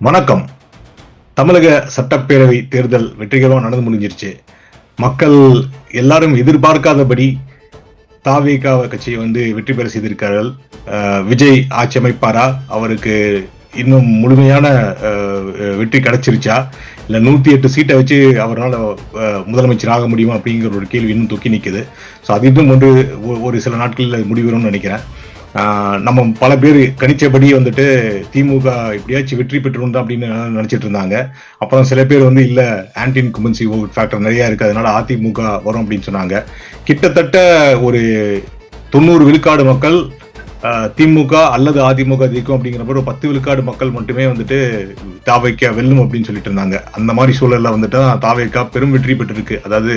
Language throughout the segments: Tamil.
வணக்கம். தமிழக சட்டப்பேரவை தேர்தல் வெற்றிகரமாக நடந்து முடிஞ்சிருச்சு. மக்கள் எல்லாரும் எதிர்பார்க்காதபடி தாவேகா கட்சியை வெற்றி பெற செய்திருக்கிறார்கள். விஜய் ஆட்சி அமைப்பாரா? அவருக்கு இன்னும் முழுமையான வெற்றி கிடைச்சிருச்சா? இல்ல 108 சீட்டை வச்சு அவரால் முதலமைச்சர் ஆக முடியுமா அப்படிங்கிற ஒரு கேள்வி இன்னும் தொக்கி நிற்குது. ஸோ அது இன்னும் ஒரு சில நாட்களில் முடிவுறும்னு நினைக்கிறேன். நம்ம பல பேர் கணிச்சபடி திமுக இப்படியாச்சும் வெற்றி பெற்றுருந்தா அப்படின்னு நினைச்சிட்டு இருந்தாங்க. அப்புறம் சில பேர் இல்ல ஆன்டி இன்கும்பன்சி ஃபேக்டர் நிறைய இருக்கு, அதனால அதிமுக வரும் அப்படின்னு சொன்னாங்க. கிட்டத்தட்ட ஒரு 90 விழுக்காடு மக்கள் திமுக அல்லது அதிமுக ஜெயிக்கும் அப்படிங்கிறப்ப ஒரு 10 விழுக்காடு மக்கள் மட்டுமே தாவேகா வெல்லும் அப்படின்னு சொல்லிட்டு இருந்தாங்க. அந்த மாதிரி சூழல்ல தாவேகா பெரும் வெற்றி பெற்றிருக்கு. அதாவது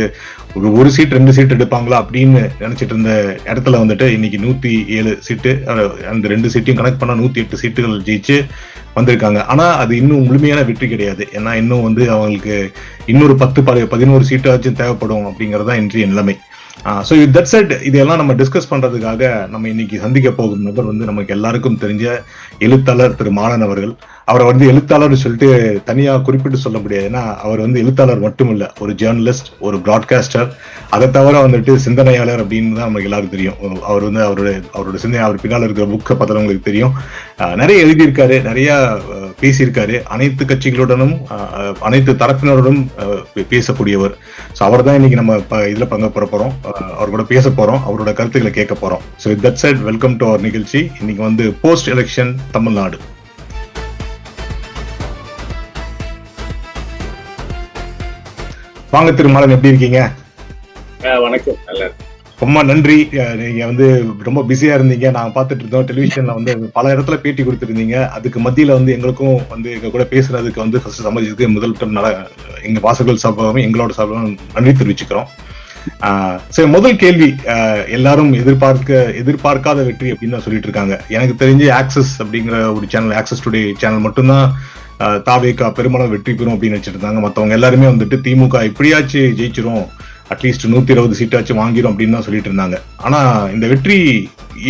ஒரு சீட் 2 சீட் எடுப்பாங்களா அப்படின்னு நினைச்சிட்டு இருந்த இடத்துல இன்னைக்கு 107 சீட்டு, அந்த 2 சீட்டையும் கனெக்ட் பண்ண 108 சீட்டுகள் ஜெயிச்சு வந்திருக்காங்க. ஆனா அது இன்னும் முழுமையான வெற்றி கிடையாது. ஏன்னா இன்னும் அவங்களுக்கு இன்னொரு 10-11 சீட்டாச்சும் தேவைப்படும் அப்படிங்கறதுதான் இன்றைய நிலைமை. ஸோ தட் செட் இதெல்லாம் நம்ம டிஸ்கஸ் பண்றதுக்காக நம்ம இன்னைக்கு சந்திக்க போகும் நபர் நமக்கு எல்லாருக்கும் தெரிஞ்ச எழுத்தாளர் திரு மாலன் அவர்கள். அவரை எழுத்தாளர் சொல்லிட்டு தனியா குறிப்பிட்டு சொல்ல முடியாது. ஏன்னா அவர் எழுத்தாளர் மட்டும் இல்ல, ஒரு ஜேர்னலிஸ்ட், ஒரு பிராட்காஸ்டர், அதை தவிர சிந்தனையாளர் அப்படின்னு தான் நமக்கு எல்லாருக்கும் தெரியும். அவர் அவரோட சிந்தனை, அவர் பின்னால் இருக்கிற புக்கை பார்த்தா உங்களுக்கு தெரியும். நிறைய எழுதியிருக்காரு, நிறைய பேசியிருக்காரு. அனைத்து கட்சிகளுடனும் அனைத்து தரப்பினருடன் பேசக்கூடியவர். ஸோ அவர் தான் இன்னைக்கு நம்ம இதுல பங்கு பெற போறோம், அவர் கூட பேச போறோம், அவரோட கருத்துக்களை கேட்க போறோம். So that side welcome to our நிகழ்ச்சி. இன்னைக்கு போஸ்ட் எலெக்ஷன் தமிழ்நாடு. வாங்க திரு மாலன், எப்படி இருக்கீங்க? வணக்கம், நல்லா இருக்கு. ரொம்ப நன்றி. நீங்க ரொம்ப பிஸியா இருந்தீங்க, நாங்க பார்த்துட்டு இருந்தோம். டெலிவிஷன்ல பல இடத்துல பேட்டி கொடுத்துருந்தீங்க. அதுக்கு மத்தியில எங்களுக்கும் எங்க கூட பேசுறதுக்கு ஃபர்ஸ்ட் சமாளிச்சதுக்கு முதல் எங்க வாசகர்கள் சார்பாகவும் எங்களோட சார்பாகவும் நன்றி தெரிவிச்சுக்கிறோம். சரி, முதல் கேள்வி, எல்லாரும் எதிர்பார்க்காத வெற்றி அப்படின்னு சொல்லிட்டு இருக்காங்க. எனக்கு தெரிஞ்சு ஆக்சஸ் அப்படிங்கிற ஒரு சேனல், ஆக்சஸ் டுடே சேனல் மட்டும்தான் தாவேகா பெரும்பாலும் வெற்றி பெறும் அப்படின்னு வச்சுட்டு இருந்தாங்க. மற்றவங்க எல்லாருமே திமுக இப்படியாச்சும் ஜெயிச்சிரும், அட்லீஸ்ட் 120 சீட்டாச்சும் வாங்கிரும் அப்படின்னு தான் சொல்லிட்டு இருந்தாங்க. ஆனா இந்த வெற்றி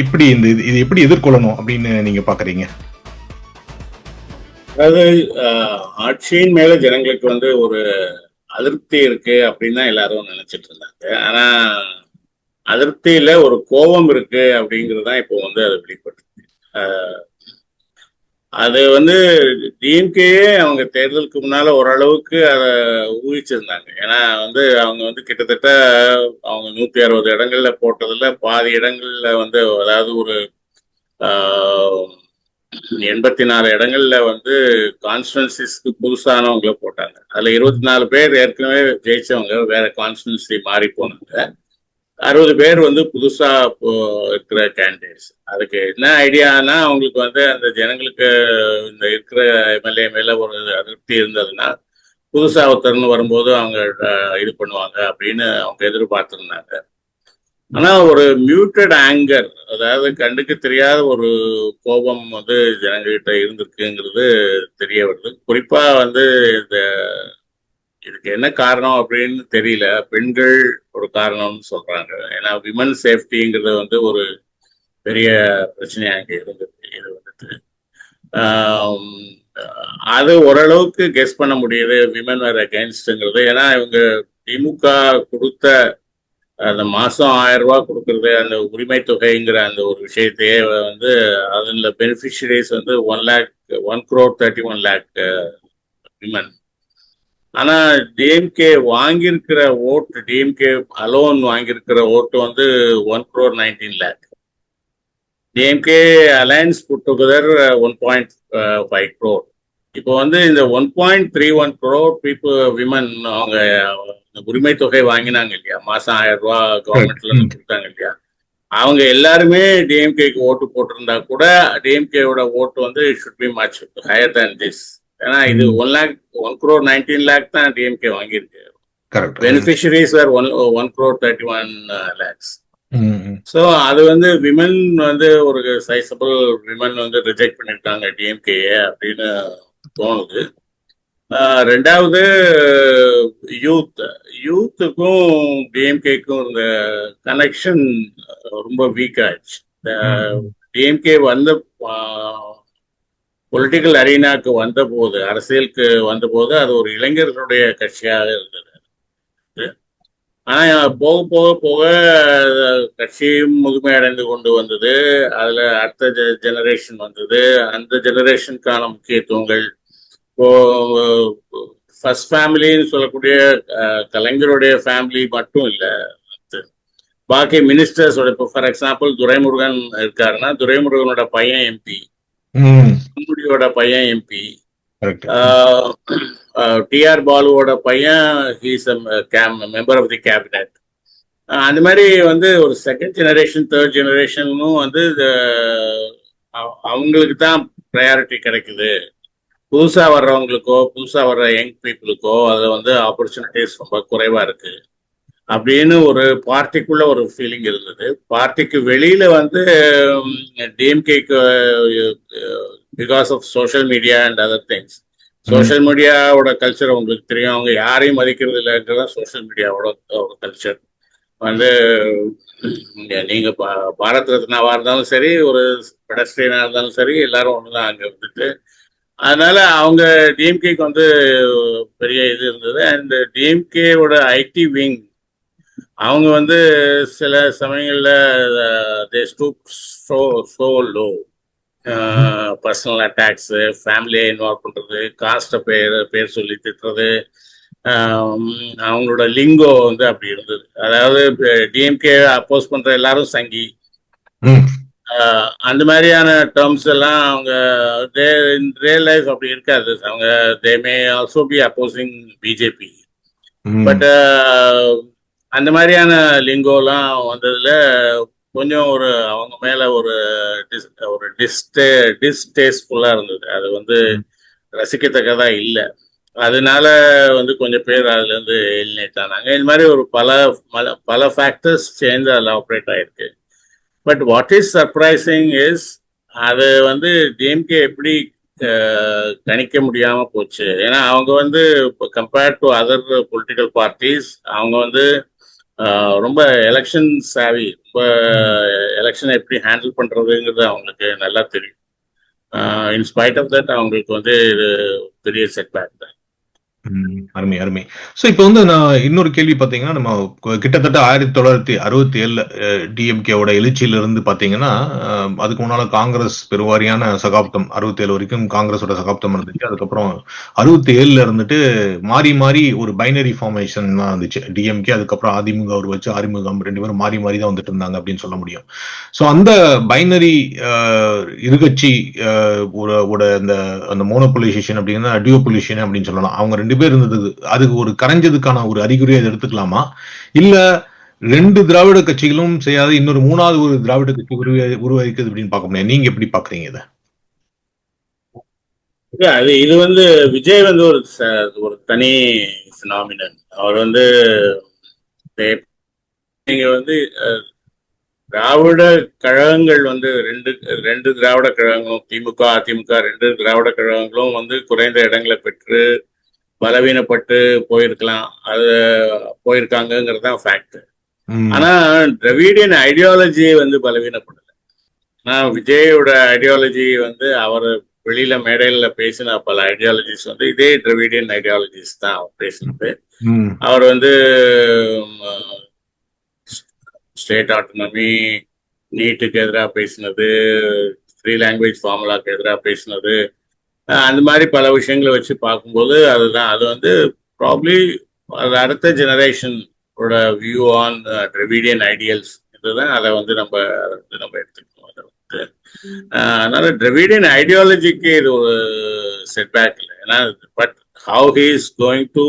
எப்படி, இது எப்படி எதிர்கொள்ளணும் அப்படின்னு நீங்க பாக்குறீங்க? அதாவது ஆட்சியின் மேல ஜனங்களுக்கு ஒரு அதிருப்தி இருக்கு அப்படின்னு தான் எல்லாரும் நினைச்சிட்டு இருந்தாங்க. ஆனா அதிருப்தியில ஒரு கோபம் இருக்கு அப்படிங்கிறது தான் இப்போ அது வெளிப்பட்டு. அது டிஎம்கேயே அவங்க தேர்தலுக்கு முன்னால ஓரளவுக்கு அதை ஊகிச்சிருந்தாங்க. ஏன்னா அவங்க கிட்டத்தட்ட அவங்க 160 இடங்கள்ல போட்டதுல பாதி இடங்கள்ல அதாவது ஒரு 84 இடங்கள்ல கான்ஸ்டிடுவன்சிஸ்க்கு புதுசானவங்கள போட்டாங்க. அதுல 24 பேர் ஏற்கனவே ஜெயிச்சவங்க, வேற கான்ஸ்டிடுவன்சி மாறி போனாங்க. 60 பேர் புதுசா இருக்கிற கேண்டிடேட்ஸ். அதுக்கு என்ன ஐடியானா, அவங்களுக்கு அந்த ஜனங்களுக்கு இந்த இருக்கிற எம்எல்ஏ மேல ஒரு அதிருப்தி இருந்ததுன்னா புதுசா ஒருத்தர்னு வரும்போது அவங்க இது பண்ணுவாங்க அப்படின்னு அவங்க எதிர்பார்த்திருந்தாங்க. ஆனா ஒரு மியூட்டட் ஆங்கர், அதாவது கண்டுக்கு தெரியாத ஒரு கோபம் ஜனங்ககிட்ட இருந்திருக்குங்கிறது தெரிய வருது. குறிப்பா இந்த இதுக்கு என்ன காரணம் அப்படின்னு தெரியல. பெண்கள் ஒரு காரணம்னு சொல்றாங்க. ஏன்னா விமன் சேஃப்டிங்கிறது ஒரு பெரிய பிரச்சனையா இங்க இருந்தது. இது அது ஓரளவுக்கு கெஸ் பண்ண முடியுது, விமன் வேர் அகேன்ஸ்ட்ங்கிறது. ஏன்னா இவங்க திமுக கொடுத்த அந்த மாசம் 1000 ரூபாய் கொடுக்கறது, அந்த உரிமை தொகைங்கிற அந்த ஒரு விஷயத்தையே அதுல பெனிஃபிஷரிஸ் 1 crore 31 lakh விமன். ஆனா டிஎம்கே வாங்கியிருக்கிற ஓட்டு, டிஎம்கே அலோன் வாங்கியிருக்கிற ஓட்டு 1 crore 19 lakh. DMK alliance put together 1.5 crore. இப்போ இந்த 1.31 crore பீப்புள் விமன் அவங்க உரிமை தொகை வாங்கினாங்க இல்லையா, மாசம் 1000 ரூபாய் கவர்மெண்ட்ல இருந்து கொடுத்தாங்க இல்லையா, அவங்க எல்லாருமே டிஎம்கேக்கு ஓட்டு போட்டிருந்தா கூட டிஎம்கேவோட ஓட்டு should be much higher than this. ஏன்னா இது 1 crore 19 lakh தான் டிஎம்கே வாங்கியிருக்கு. பெனிஃபிஷரிஸ் வேர் 1 crore 31 lakhs. ஸோ அது விமன் ஒரு சைசபிள் விமன் ரிஜெக்ட் பண்ணிருக்காங்க டிஎம்கே அப்படின்னு தோணுது. ரெண்டாவது யூத்துக்கும் டிஎம்கேக்கும் இந்த கனெக்ஷன் ரொம்ப வீக் ஆயிடுச்சு. டிஎம்கே பொலிட்டிக்கல் அரீனாக்கு வந்தபோது, அரசியலுக்கு வந்தபோது அது ஒரு இளைஞர்களுடைய கட்சியாக இருந்தது. ஆனா போக போக போக கட்சியும் முதுமையடைந்து கொண்டு வந்தது. அதுல அடுத்த ஜெனரேஷன் வந்தது. அந்த ஜெனரேஷனுக்கான முக்கியத்துவங்கள் இப்போ ஃபர்ஸ்ட் ஃபேமிலின்னு சொல்லக்கூடிய கலைஞருடைய ஃபேமிலி மட்டும் இல்லை, பாக்கி மினிஸ்டர்ஸோட, இப்போ ஃபார் எக்ஸாம்பிள் துரைமுருகன் இருக்காருன்னா துரைமுருகனோட பையன் எம்பி, பொன்முடியோட பையன் எம்பி, டிஆர் பாலுவோட பையன் he's member of the cabinet. அந்த மாதிரி வந்து ஒரு செகண்ட் ஜெனரேஷன் தேர்ட் ஜெனரேஷனும் வந்து அவங்களுக்கு தான் ப்ரையாரிட்டி கிடைக்குது. புதுசா வர்றவங்களுக்கோ புதுசா வர்ற யங் பீப்புளுக்கோ அது வந்து ஆப்பர்ச்சுனிட்டிஸ் ரொம்ப குறைவா இருக்கு அப்படின்னு ஒரு பார்ட்டிக்குள்ள ஒரு ஃபீலிங் இருந்தது. பார்ட்டிக்கு வெளியில வந்து டிஎம்கேக்கு because of social media and other things, social மீடியாவோட கல்ச்சர் உங்களுக்கு தெரியும், அவங்க யாரையும் மதிக்கிறது இல்லைன்றதான் சோஷியல் மீடியாவோட ஒரு கல்ச்சர். வந்து நீங்க பாரத் ரத்னாவா இருந்தாலும் சரி, ஒரு பெடஸ்ட்ரியனா இருந்தாலும் சரி, எல்லாரும் ஒண்ணுதான் அங்க வந்துட்டு. அதனால அவங்க டிஎம்கேக்கு வந்து பெரிய இது இருந்தது. அண்ட் டிஎம்கேவோட ஐடி விங் அவங்க வந்து சில சமயங்கள்ல லோ பர்சனல் அட்டாக்ஸ், ஃபேமிலியை இன்வால்வ் பண்றது, காஸ்ட பேர் சொல்லி திட்டுறது, அவங்களோட லிங்கோ வந்து அப்படி இருந்தது. அதாவது டிஎம்கே அப்போஸ் பண்ற எல்லாரும் சங்கி, அந்த மாதிரியான டேர்ம்ஸ் எல்லாம் அவங்க ரியல் லைஃப் அப்படி இருக்காது. அவங்க they may also be opposing BJP. But அந்த மாதிரியான லிங்கோலாம் வந்ததுல கொஞ்சம் ஒரு அவங்க மேல ஒரு டிஸ்டேஸ்ட்ஃபுல்லா இருந்தது. அது வந்து ரசிக்கத்தக்கதா இல்லை. அதனால வந்து கொஞ்சம் பேர் அதுல இருந்து எலிமினேட் ஆனாங்க. இது மாதிரி ஒரு பல ஃபேக்டர்ஸ் சேர்ந்து அதில் ஆப்ரேட் ஆயிருக்கு. But what is surprising is அது வந்து டிஎம்கே எப்படி கணிக்க முடியாம போச்சு. ஏன்னா அவங்க வந்து compared to other political parties அவங்க வந்து ரொம்ப எலெக்ஷன் சாவி, ரொம்ப எலெக்ஷனை எப்படி ஹேண்டில் பண்றதுங்கிறது அவங்களுக்கு நல்லா தெரியும். இன்ஸ்பைட் ஆஃப் தட் அவங்களுக்கு வந்து இது பெரிய செட்பேக் தான். அருமை அருமை. ஸோ இப்போ வந்து நான் இன்னொரு கேள்வி பார்த்தீங்கன்னா, நம்ம கிட்டத்தட்ட 1967 டிஎம்கேவோட எழுச்சியிலிருந்து பார்த்தீங்கன்னா, அதுக்கு முன்னால காங்கிரஸ் பெருவாரியான சகாப்தம் 67 வரைக்கும் காங்கிரஸோட சகாப்தம் இருந்துச்சு. அதுக்கப்புறம் 67 இருந்துட்டு மாறி மாறி ஒரு பைனரி ஃபார்மேஷன் தான் இருந்துச்சு டிஎம்கே. அதுக்கப்புறம் அதிமுக ஒரு வச்சு அறிமுகம், ரெண்டு பேரும் மாறி மாறி தான் வந்துட்டு இருந்தாங்க அப்படின்னு சொல்ல முடியும். ஸோ அந்த பைனரி இருகட்சி அந்த மோனோபோலைசேஷன் அப்படின்னா டியோபொலிஷன் அப்படின்னு சொல்லலாம். அவங்க ரெண்டு பேர் இருந்தது, அதுக்கு ஒரு கரைஞ்சதுக்கான ஒரு அறிகுறியை எடுத்துக்கலாமா, இல்ல ரெண்டு திராவிட கட்சிகளும் செய்யாத இன்னொரு மூணாவது ஒரு திராவிட கட்சி உருவாக்குது அப்படின்னு பார்க்க முடியாது? நீங்க எப்படி பாக்குறீங்க இதை? இது வந்து விஜய் வந்து ஒரு தனி பினாமினன். அவர் வந்து நீங்க வந்து திராவிட கழகங்கள் வந்து ரெண்டு திராவிட கழகங்களும், திமுக அதிமுக ரெண்டு திராவிட கழகங்களும் வந்து குறைந்த இடங்களை பெற்று பலவீனப்பட்டு போயிருக்கலாம், அது போயிருக்காங்கிறது தான் ஃபேக்ட். ஆனா திராவிடியன் ஐடியாலஜி வந்து பலவீனப்படல. ஆனா விஜயோட ஐடியாலஜி வந்து அவர் வெளியில மேடையில பேசின பல ஐடியாலஜிஸ் வந்து இதே திராவிடியன் ஐடியாலஜிஸ் தான் அவர் பேசினது. அவர் வந்து ஸ்டேட் ஆட்டோனமி, நீட்டுக்கு எதிராக பேசினது, 3 லாங்குவேஜ் ஃபார்முலாக்கு எதிராக பேசினது, அந்த மாதிரி பல விஷயங்களை வச்சு பார்க்கும்போது அதுதான் அது வந்து ப்ராப்ளி அது அடுத்த ஜெனரேஷனோட வியூ ஆன் திராவிடியன் ஐடியல்ஸ். இதுதான் அதை வந்து நம்ம எடுத்துக்கணும். அதை வந்து அதனால திராவிடியன் ஐடியாலஜிக்கு இது ஒரு செட்பேக் இல்லை. ஏன்னா but how he is going to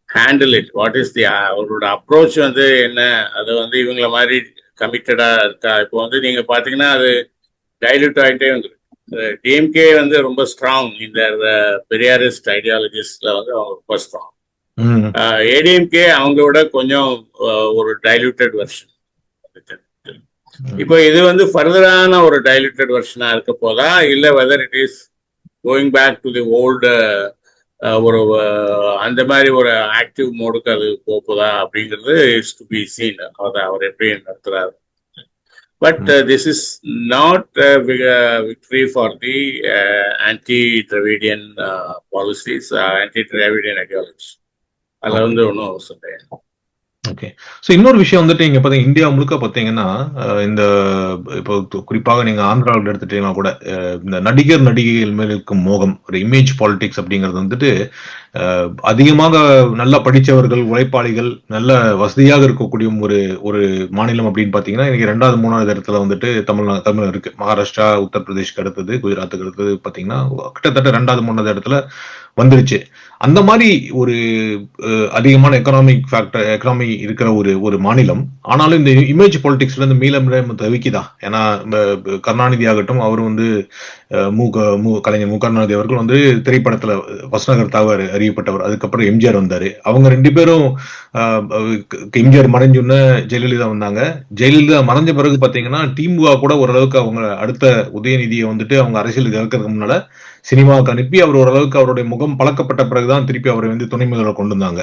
handle it, what is the அவரோட அப்ரோச் வந்து என்ன, அது வந்து இவங்கள மாதிரி கமிட்டடா இருக்கா? இப்போ வந்து நீங்க பாத்தீங்கன்னா அது டைல்யூட் ஆகிட்டே வந்துருக்கு. டிஎம்கே வந்து ரொம்ப ஸ்ட்ராங், இந்த பெரியாரிஸ்ட் ஐடியாலஜிஸ்ட்ல வந்து அவங்க ரொம்ப ஸ்ட்ராங். ஏடிஎம்கே அவங்களோட கொஞ்சம் ஒரு டைல்யூட்டட் வெர்ஷன். இப்போ இது வந்து ஃபர்தரான ஒரு டைல்யூட்டட் வெர்ஷனா இருக்க போதா, இல்ல whether it is going back to the old ஒரு அந்த மாதிரி ஒரு ஆக்டிவ் மோடுக்கு அது போகுதா அப்படிங்கிறது இஸ் டு பி சீன். அவர் எப்படி நடத்துறாரு. But this is not a victory for the anti-Dravidian policies, anti-Dravidian ideology. அதில் வந்து ஒன்றும் சொல்றேன். ஓகே. ஸோ இன்னொரு விஷயம் வந்துட்டு இங்க பார்த்தீங்க இந்தியா முழுக்க பார்த்தீங்கன்னா இந்த இப்போ குறிப்பாக நீங்க ஆந்திராவில் எடுத்துட்டீங்கன்னா கூட இந்த நடிகைகள் மேல் இருக்கும் மோகம், ஒரு இமேஜ் பாலிடிக்ஸ் அப்படிங்கிறது வந்துட்டு அதிகமாக நல்லா படித்தவர்கள், உழைப்பாளிகள், நல்ல வசதியாக இருக்கக்கூடிய ஒரு மாநிலம் அப்படின்னு பார்த்தீங்கன்னா இன்னைக்கு 2வது 3வது இடத்துல வந்துட்டு தமிழ் இருக்கு. மகாராஷ்டிரா, உத்தரப்பிரதேஷ்க்கு அடுத்தது, குஜராத்துக்கு அடுத்தது பார்த்தீங்கன்னா கிட்டத்தட்ட 2வது 3வது இடத்துல வந்துருச்சு. அந்த மாதிரி ஒரு அதிகமான எக்கனாமி இருக்கிற ஒரு மாநிலம். ஆனாலும் இந்த இமேஜ் பாலிடிக்ஸ்ல இருந்து மீள தவிக்குதா? ஏன்னா கருணாநிதி ஆகட்டும், அவர் வந்து கலைஞர் மு கருணாநிதி அவர்கள் வந்து திரைப்படத்துல வசனகர்த்தாக அறியப்பட்டவர். அதுக்கப்புறம் எம்ஜிஆர் வந்தாரு. அவங்க 2 பேரும் எம்ஜிஆர் மறைஞ்சுன்னு ஜெயலலிதா வந்தாங்க. ஜெயலலிதா மறைஞ்ச பிறகு பாத்தீங்கன்னா திமுக கூட ஓரளவுக்கு அவங்க அடுத்த உதயநிதியை வந்துட்டு அவங்க அரசியலுக்கு இறக்கிறதுக்கு முன்னால சினிமாவுக்கு அனுப்பி அவர் ஓரளவுக்கு அவருடைய முகம் பழக்கப்பட்ட பிறகுதான் திருப்பி அவரை வந்து துணை முதல்வர் கொண்டு வந்தாங்க.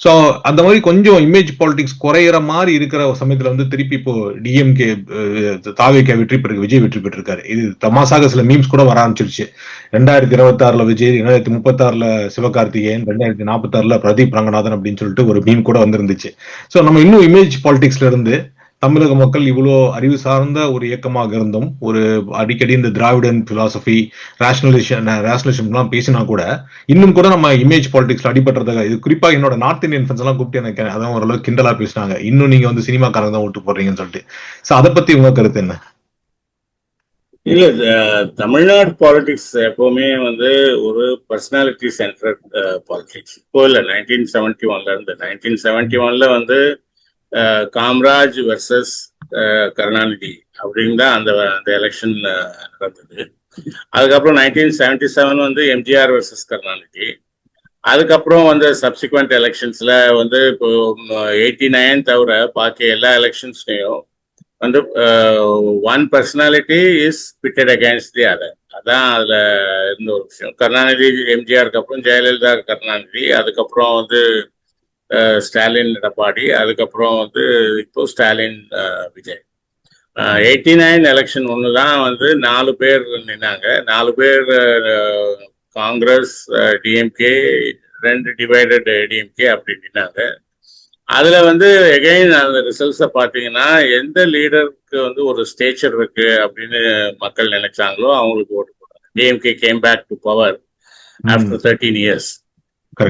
ஸோ அந்த மாதிரி கொஞ்சம் இமேஜ் பாலிடிக்ஸ் குறையிற மாதிரி இருக்கிற சமயத்துல வந்து திருப்பி இப்போ டிஎம்கே தாவேகா வெற்றி பெற்று விஜய் வெற்றி பெற்றிருக்காரு. இது தமாசாக சில மீம்ஸ் கூட வர ஆரம்பிச்சிருச்சு. 2026 விஜய், 2036 சிவகார்த்திகேயன், 2046 பிரதீப் ரங்கநாதன் அப்படின்னு சொல்லிட்டு ஒரு மீம் கூட வந்திருந்துச்சு. ஸோ நம்ம இன்னும் இமேஜ் பாலிடிக்ஸ்ல இருந்து தமிழக மக்கள் இவ்வளோ அறிவு சார்ந்த ஒரு இயக்கமாக இருந்தும் ஒரு அடிக்கடி இந்த திராவிடன் பிலாசபி ரேஷனலிசம் பேசினா கூட இன்னும் கூட நம்ம இமேஜ் பாலிடிக்ஸ்ல அடிபட்டுறதாக, இது குறிப்பா என்னோட நார்த் இந்தியன் ஃப்ரெண்ட்ஸ் எல்லாம் கூப்பிட்டு எனக்கு அதான் ஓரளவு கிண்டலா பேசினாங்க, இன்னும் நீங்க வந்து சினிமாக்காரங்க தான் ஓட்டு போடுறீங்கன்னு சொல்லிட்டு. சோ அதை பத்தி உங்க கருத்து என்ன? இல்ல, தமிழ்நாடு பாலிடிக்ஸ் எப்பவுமே வந்து ஒரு பர்சனாலிட்டி சென்ட்ரட் பாலிடிக்ஸ். இப்போ இல்ல, 1971 இருந்து 1971 வந்து காமராஜ் வெர்சஸ் கருணாநிதி அப்படின்னு தான் அந்த எலெக்ஷன் நடந்தது. அதுக்கப்புறம் 1977 வந்து எம்ஜிஆர் வெர்சஸ் கருணாநிதி. அதுக்கப்புறம் வந்து சப்சிக்வெண்ட் எலெக்ஷன்ஸ்ல வந்து இப்போ 89 தவிர பாக்கி எல்லா எலெக்ஷன்ஸ்லையும் வந்து one personality is fitted against the other. அதான் அதுல இருந்த ஒரு விஷயம். கருணாநிதி எம்ஜிஆருக்கு அப்புறம் ஜெயலலிதா கருணாநிதி, அதுக்கப்புறம் வந்து ஸ்டாலின் எடப்பாடி, அதுக்கப்புறம் வந்து இப்போ ஸ்டாலின் விஜய். 89 எலெக்ஷன் ஒண்ணுதான் வந்து 4 பேர் நின்னாங்க. 4 பேர் காங்கிரஸ், டிஎம்கே, 2 டிவைடட் டிஎம்கே அப்படி நின்னாங்க. அதுல வந்து எகைன் அந்த ரிசல்ட்ஸை பார்த்தீங்கன்னா எந்த லீடருக்கு வந்து ஒரு ஸ்டேச்சர் இருக்கு அப்படின்னு மக்கள் நினைச்சாங்களோ அவங்களுக்கு ஓட்டு போட்டாங்க. DMK came back to power after 13 years.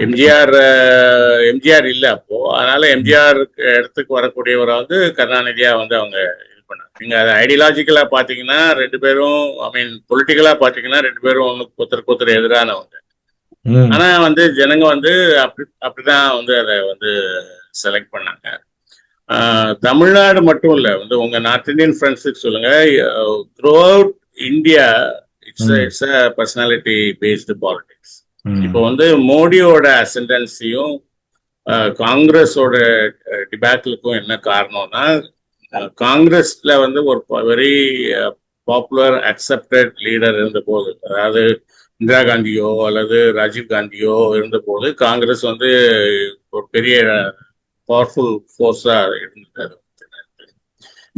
MGR இல்ல அப்போ, அதனால எம்ஜிஆர் இடத்துக்கு வரக்கூடியவரை வந்து கருணாநிதியா வந்து அவங்க இது பண்ணாங்க. நீங்க அதை ஐடியாலஜிக்கலா பாத்தீங்கன்னா 2 பேரும், ஐ மீன் பொலிட்டிக்கலா பாத்தீங்கன்னா 2 பேரும் ஒருத்தருக்கு எதிரானவங்க. ஆனா வந்து ஜனங்க வந்து அப்படிதான் வந்து அதை வந்து செலக்ட் பண்ணாங்க. தமிழ்நாடு மட்டும் இல்ல, வந்து உங்க நார்த் இந்தியன் ஃப்ரெண்ட்ஸுக்கு சொல்லுங்க, through out India it's a personality based politics. இப்போ வந்து மோடியோட அசெண்டன்சியும் காங்கிரஸோட டிபேக்கிலுக்கும் என்ன காரணம்னா, காங்கிரஸ்ல வந்து ஒரு வெரி பாப்புலர் அக்செப்டட் லீடர் இருந்த போது, அதாவது இந்திரா காந்தியோ அல்லது ராஜீவ் காந்தியோ இருந்த போது காங்கிரஸ் வந்து ஒரு பெரிய பவர்ஃபுல் ஃபோர்ஸா இருந்தது.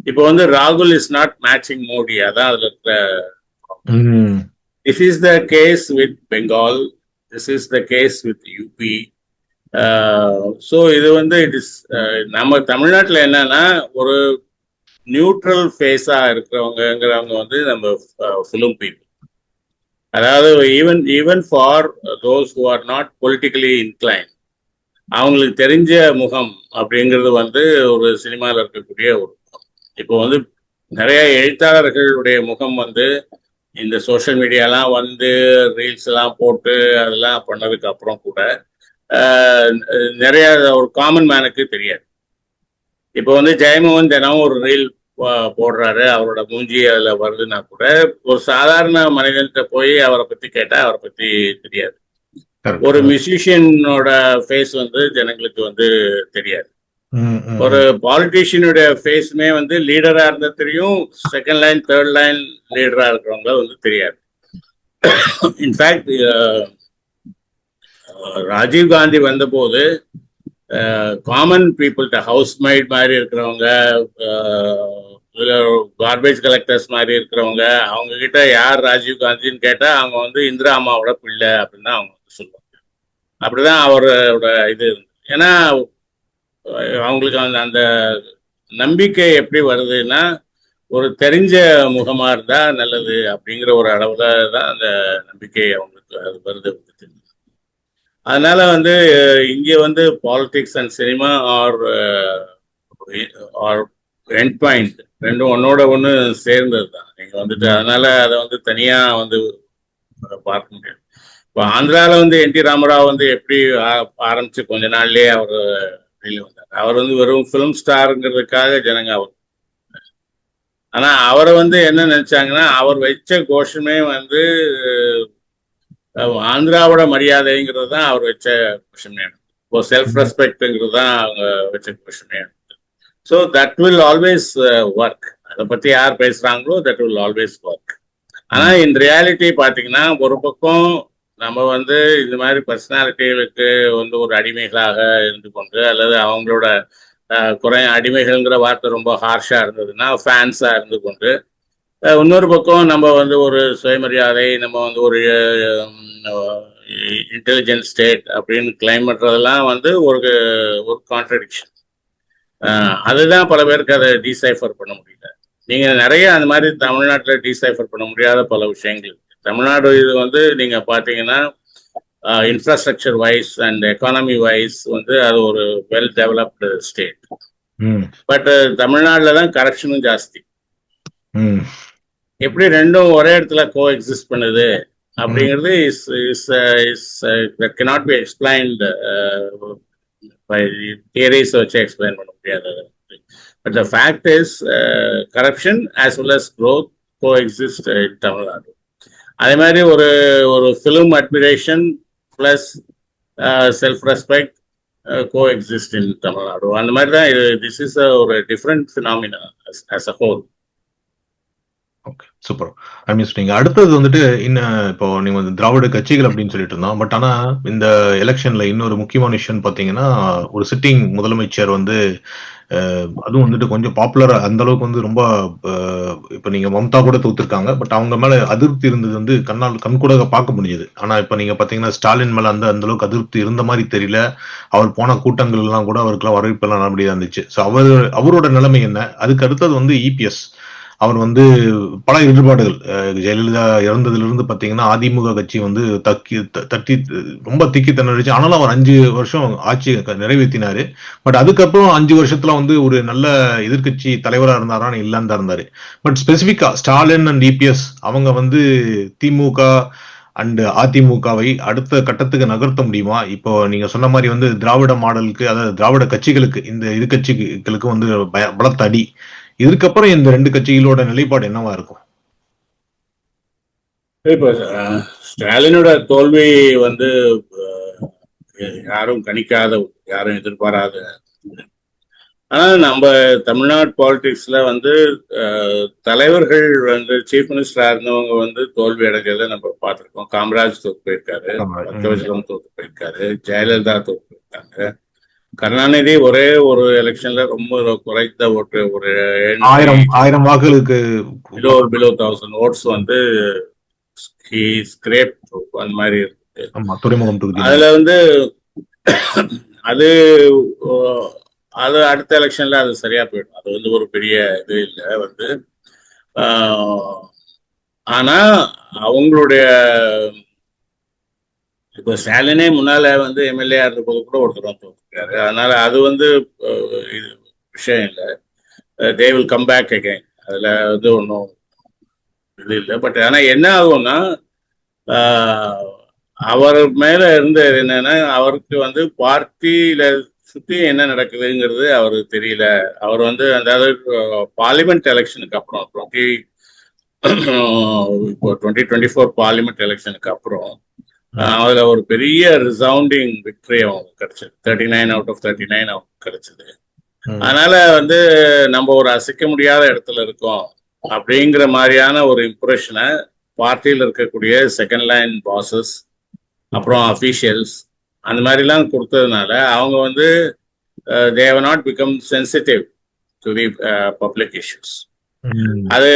இப்போ வந்து ராகுல் இஸ் நாட் மேட்சிங் மோடி, அதான் அதுல இருக்கிற. This is the case with Bengal. This is the case with UP. So இது வந்து இட் இஸ் நம்ம தமிழ்நாட்டில் என்னன்னா ஒரு நியூட்ரல் ஃபேஸா இருக்கிறவங்கிறவங்க வந்து நம்ம ஃபிலிம் பீப்புள். அதாவது even for those who are not politically incline, அவங்களுக்கு தெரிஞ்ச முகம் அப்படிங்கிறது வந்து ஒரு சினிமாவில் இருக்கக்கூடிய ஒரு முகம். இப்போ வந்து நிறைய எழுத்தாளர்களுடைய முகம் வந்து இந்த சோஷியல் மீடியாலாம் வந்து ரீல்ஸ் எல்லாம் போட்டு அதெல்லாம் பண்ணதுக்கு அப்புறம் கூட நிறைய ஒரு காமன் மேனுக்கு தெரியாது. இப்போ வந்து ஜெயமோகன் தினம் ஒரு ரீல் போடுறாரு, அவரோட மூஞ்சி அதுல வருதுன்னா கூட ஒரு சாதாரண மனிதன்கிட்ட போய் அவரை பத்தி கேட்டா அவரை பத்தி தெரியாது. ஒரு மியூசிஷியனோட ஃபேஸ் வந்து ஜனங்களுக்கு வந்து தெரியாது. ஒரு பாலிட்டிஷியனுடைய ஃபேஸுமே வந்து லீடரா இருந்தா தெரியும், செகண்ட் லைன் தேர்ட் லைன் லீடரா இருக்கிறவங்க வந்து தெரியாது. இன்ஃபேக்ட் ராஜீவ் காந்தி வந்தபோது காமன் பீப்புள்கிட்ட ஹவுஸ் மைட் மாதிரி இருக்கிறவங்க, கார்பேஜ் கலெக்டர்ஸ் மாதிரி இருக்கிறவங்க, அவங்க கிட்ட யார் ராஜீவ் காந்தின்னு கேட்டா அவங்க வந்து இந்திரா அம்மாவோட பிள்ளை அப்படின்னு தான் அவங்க வந்து சொல்லுவாங்க. அப்படிதான் அவரோட இது இருந்தது. ஏன்னா அவங்களுக்கு அந்த அந்த நம்பிக்கை எப்படி வருதுன்னா, ஒரு தெரிஞ்ச முகமா இருந்தா நல்லது அப்படிங்கிற ஒரு அளவுல தான் அந்த நம்பிக்கை அவங்களுக்கு அது வருது. அதனால வந்து இங்க வந்து politics and cinema are are end point ரெண்டும் ஒன்னோட ஒன்று சேர்ந்தது தான். நீங்க வந்துட்டு அதனால அதை வந்து தனியா வந்து பார்க்க முடியாது. இப்போ ஆந்திரால வந்து என் டி ராமராவ் வந்து எப்படி ஆரம்பிச்சு கொஞ்ச நாள்லயே அவர் வெளியே வந்தார். அவர் வந்து வெறும் ஃபிலிம் ஸ்டாருங்கிறதுக்காக ஜனங்க அவர். ஆனா அவரை வந்து என்ன நினைச்சாங்கன்னா, அவர் வச்ச கோஷமே வந்து ஆந்திராவோட மரியாதைங்கிறது தான் அவர் வச்ச கோஷமே. இப்போ செல்ஃப் ரெஸ்பெக்ட்ங்கிறது தான் அவங்க வச்ச கோஷமே. So that will always work. அதை பத்தி யார் பேசுறாங்களோ தட் வில் ஆல்வேஸ் ஒர்க். ஆனா இன் ரியாலிட்டி பாத்தீங்கன்னா, ஒரு பக்கம் நம்ம வந்து இந்த மாதிரி பர்சனாலிட்டிகளுக்கு வந்து ஒரு அடிமைகளாக இருந்து கொண்டு, அல்லது அவங்களோட அடிமைகள்ங்கிற வார்த்தை ரொம்ப ஹார்ஷா இருந்ததுன்னா ஃபேன்ஸா இருந்து கொண்டு, இன்னொரு பக்கம் நம்ம வந்து ஒரு சுயமரியாதை, நம்ம வந்து ஒரு இன்டெலிஜென்ட் ஸ்டேட் அப்படின்னு கிளைம் பண்றதெல்லாம் வந்து ஒரு ஒரு கான்ட்ரடிக்ஷன். அதுதான் பல பேருக்கு அதை டீசைஃபர் பண்ண முடியல. நீங்க நிறைய அந்த மாதிரி தமிழ்நாட்டில் டீசைஃபர் பண்ண முடியாத பல விஷயங்கள் இருக்கு. தமிழ்நாடு இது வந்து நீங்க பாத்தீங்கன்னா infrastructure wise and economy wise வந்து அது ஒரு வெல் டெவலப்டு ஸ்டேட். பட் தமிழ்நாடுல தான் கரப்ஷனும் ஜாஸ்தி. எப்படி ரெண்டும் ஒரே இடத்துல கோ எக்ஸிஸ்ட் பண்ணுது அப்படிங்கிறது cannot be explained by theories வச்சு எக்ஸ்பிளைன் பண்ண முடியாது. But the fact is corruption as well as growth coexist in Tamil Nadu. அதே மாதிரி ஒரு ஒரு film admiration plus self respect coexist in Tamil Nadu. அந்த மாதிரி தான் திஸ் இஸ் ஒரு different phenomena as a whole. Okay, super. சொன்னீங்க. அடுத்தது வந்துட்டு இப்போ நீங்க வந்து திராவிட கட்சிகள் அப்படின்னு சொல்லிட்டு இருந்தோம். பட் ஆனா இந்த எலெக்ஷன்ல இன்னொரு முக்கியமான விஷயம் பாத்தீங்கன்னா, ஒரு சிட்டிங் முதலமைச்சர் வந்து அதுவும் வந்துட்டு கொஞ்சம் பாப்புலரா அந்த அளவுக்கு வந்து ரொம்ப இப்ப நீங்க மம்தா கூட தோத்துருக்காங்க. பட் அவங்க மேல அதிருப்தி இருந்தது வந்து கண்கூட பார்க்க முடியுது. ஆனா இப்ப நீங்க பாத்தீங்கன்னா ஸ்டாலின் மேல அந்த அளவுக்கு அதிருப்தி இருந்த மாதிரி தெரியல. அவர் போன கூட்டங்கள் எல்லாம் கூட அவருக்கெல்லாம் வரவேற்பு எல்லாம் நல்லபடியா இருந்துச்சு. ஸோ அவரோட நிலைமை என்ன? அதுக்கு அடுத்தது வந்து இபிஎஸ் அவர் வந்து பல ஈடுபாடுகள் ஜெயலலிதா இறந்ததுல இருந்து பாத்தீங்கன்னா அதிமுக கட்சி வந்து தட்டி ரொம்ப திக்கி திணறிச்சு. ஆனாலும் அவர் 5 வருஷம் ஆட்சி நிறைவேற்றினாரு. பட் அதுக்கப்புறம் 5 வருஷத்துல வந்து ஒரு நல்ல எதிர்கட்சி தலைவரா இருந்தாரான்னு இல்லன்னு தான் இருந்தாரு. பட் ஸ்பெசிபிக்கா ஸ்டாலின் அண்ட் இபிஎஸ் அவங்க வந்து திமுக அண்ட் அதிமுகவை அடுத்த கட்டத்துக்கு நகர்த்த முடியுமா? இப்போ நீங்க சொன்ன மாதிரி வந்து திராவிட மாடலுக்கு, அதாவது திராவிட கட்சிகளுக்கு, இந்த எதிர்கட்சிகளுக்கு வந்து பலத்த அடி. இதுக்கப்புறம் இந்த ரெண்டு கட்சிகளோட நிலைப்பாடு என்னவா இருக்கும்? இப்ப ஸ்டாலினோட தோல்வி வந்து யாரும் கணிக்காத, யாரும் எதிர்பாராத. ஆனா நம்ம தமிழ்நாடு பாலிடிக்ஸ்ல வந்து தலைவர்கள் வந்து சீஃப் மினிஸ்டரா இருந்தவங்க வந்து தோல்வி அடைஞ்சதை நம்ம பார்த்திருக்கோம். காமராஜ் தோற்று போயிருக்காரு, பக்தவச்சலம் தோற்று போயிருக்காரு, ஜெயலலிதா தோற்று போயிருக்காங்க. கருணாநிதி ஒரே ஒரு எலெக்ஷன்ல ரொம்ப குறைந்த ஓட்டு, ஒரு 1000 வாக்குகளுக்கு பிலோ 1000 ஓட்ஸ் வந்து அந்த மாதிரி இருக்கு. அதுல வந்து அது அது அடுத்த எலெக்ஷன்ல அது சரியா போயிடும். அது வந்து ஒரு பெரிய இது இல்லை வந்து. ஆனா அவங்களுடைய இப்போ ஸ்டாலினே முன்னால வந்து எம்எல்ஏ இருந்த போது கூட ஒருத்தர் தோற்றுருக்காரு. அதனால அது வந்து இது விஷயம் இல்லை. They will come back again. அதுல வந்து ஒன்றும் இது இல்லை. பட் ஆனா என்ன ஆகும்னா, அவர் மேல இருந்தது என்னன்னா, அவருக்கு வந்து பார்ட்டியில சுத்தி என்ன நடக்குதுங்கிறது அவருக்கு தெரியல. அவர் வந்து அதாவது பார்லிமெண்ட் எலெக்ஷனுக்கு அப்புறம் இப்போ 2024 பார்லிமெண்ட் எலெக்ஷனுக்கு அப்புறம் அதுல ஒரு பெரிய ரிசவுண்டிங் விக்டரி அவங்க கிடைச்சது. 39 out of 39 அவங்க கிடைச்சது. அதனால வந்து நம்ம ஒரு அசைக்க முடியாத இடத்துல இருக்கோம் அப்படிங்கிற மாதிரியான ஒரு இம்ப்ரெஷனை பார்ட்டியில் இருக்கக்கூடிய செகண்ட் லைன் பாசஸ், அப்புறம் அஃபீஷியல்ஸ், அந்த மாதிரிலாம் கொடுத்ததுனால அவங்க வந்து they have not become sensitive to the public issues. ம். அது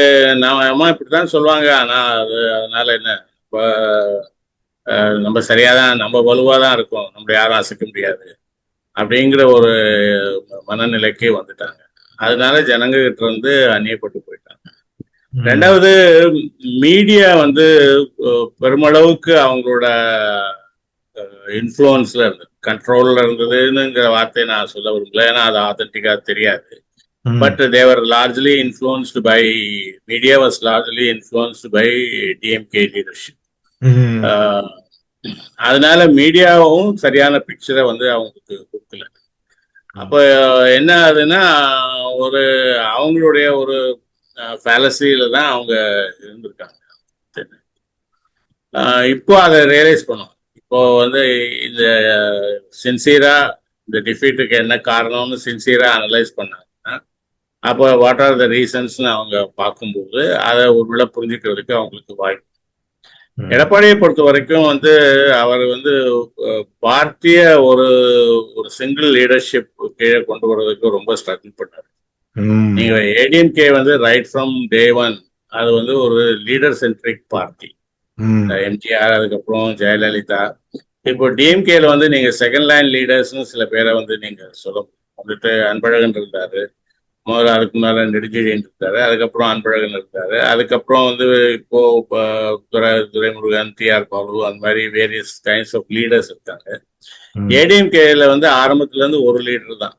அம்மா இப்படித்தான் சொல்லுவாங்க. ஆனா அதனால என்ன, இப்ப நம்ம சரியாதான், நம்ம வலுவாதான் இருக்கோம், நம்ம யாரும் அசைக்க முடியாது அப்படிங்கிற ஒரு மனநிலைக்கு வந்துட்டாங்க. அதனால ஜனங்க கிட்ட இருந்து அந்நியப்பட்டு போயிட்டாங்க. ம். ரெண்டாவது, மீடியா வந்து பெருமளவுக்கு அவங்களோட இன்ஃப்ளூயன்ஸ்ல இருந்தது, கண்ட்ரோல்ல இருந்ததுங்கிற வார்த்தையை நான் சொல்ல விரும்பல, ஏன்னா அது ஆத்தென்டிக்கா தெரியாது. ம். But they were largely influenced by, media was largely influenced by DMK leadership. ம். அதனால மீடியாவும் சரியான பிக்சரை வந்து அவங்களுக்கு கொடுக்கல. அப்ப என்ன ஆகுதுன்னா, ஒரு அவங்களுடைய ஒரு ஃபேலசியில தான் அவங்க இருந்திருக்காங்க. இப்போ அதை ரியலைஸ் பண்ணோம். இப்போ வந்து இந்த சின்சியரா இந்த டிஃபீட்டுக்கு என்ன காரணம்னு சின்சியரா அனலைஸ் பண்ணாங்கன்னா, அப்போ வாட் ஆர் த ரீசன்ஸ்னு அவங்க பார்க்கும்போது அதை உள்ள புரிஞ்சுக்கிறதுக்கு அவங்களுக்கு வாய்ப்பு. ம். எடப்பாடியை பொறுத்த வரைக்கும் வந்து அவர் வந்து பார்ட்டிய ஒரு ஒரு சிங்கிள் லீடர்ஷிப் கீழே கொண்டு வர்றதுக்கு ரொம்ப ஸ்ட்ரகிள் பண்ணாரு. ம். நீங்க ஏடிஎம்கே வந்து ரைட் ஃப்ரம் டே ஒன் அது வந்து ஒரு லீடர் சென்ட்ரிக் பார்ட்டி. ம். எம்ஜிஆர், அதுக்கப்புறம் ஜெயலலிதா. இப்போ டிஎம்கேல வந்து நீங்க செகண்ட் லைன் லீடர்ஸ்னு சில பேரை வந்து நீங்க சொல்ல வந்துட்டு, அன்பழகன் இருந்தாரு முதல்ல, அதுக்கு முன்னால நெடுஞ்செழியன் இருக்காரு, அதுக்கப்புறம் அன்பழகன் இருக்காரு, அதுக்கப்புறம் வந்து இப்போ துரைமுருகன், டிஆர் பாலு, அந்த மாதிரி வேரியஸ் கைண்ட்ஸ் ஆஃப் லீடர்ஸ் இருக்காங்க. ம். ஏடிஎம்கேல வந்து ஆரம்பத்துல இருந்து ஒரு லீடர் தான்,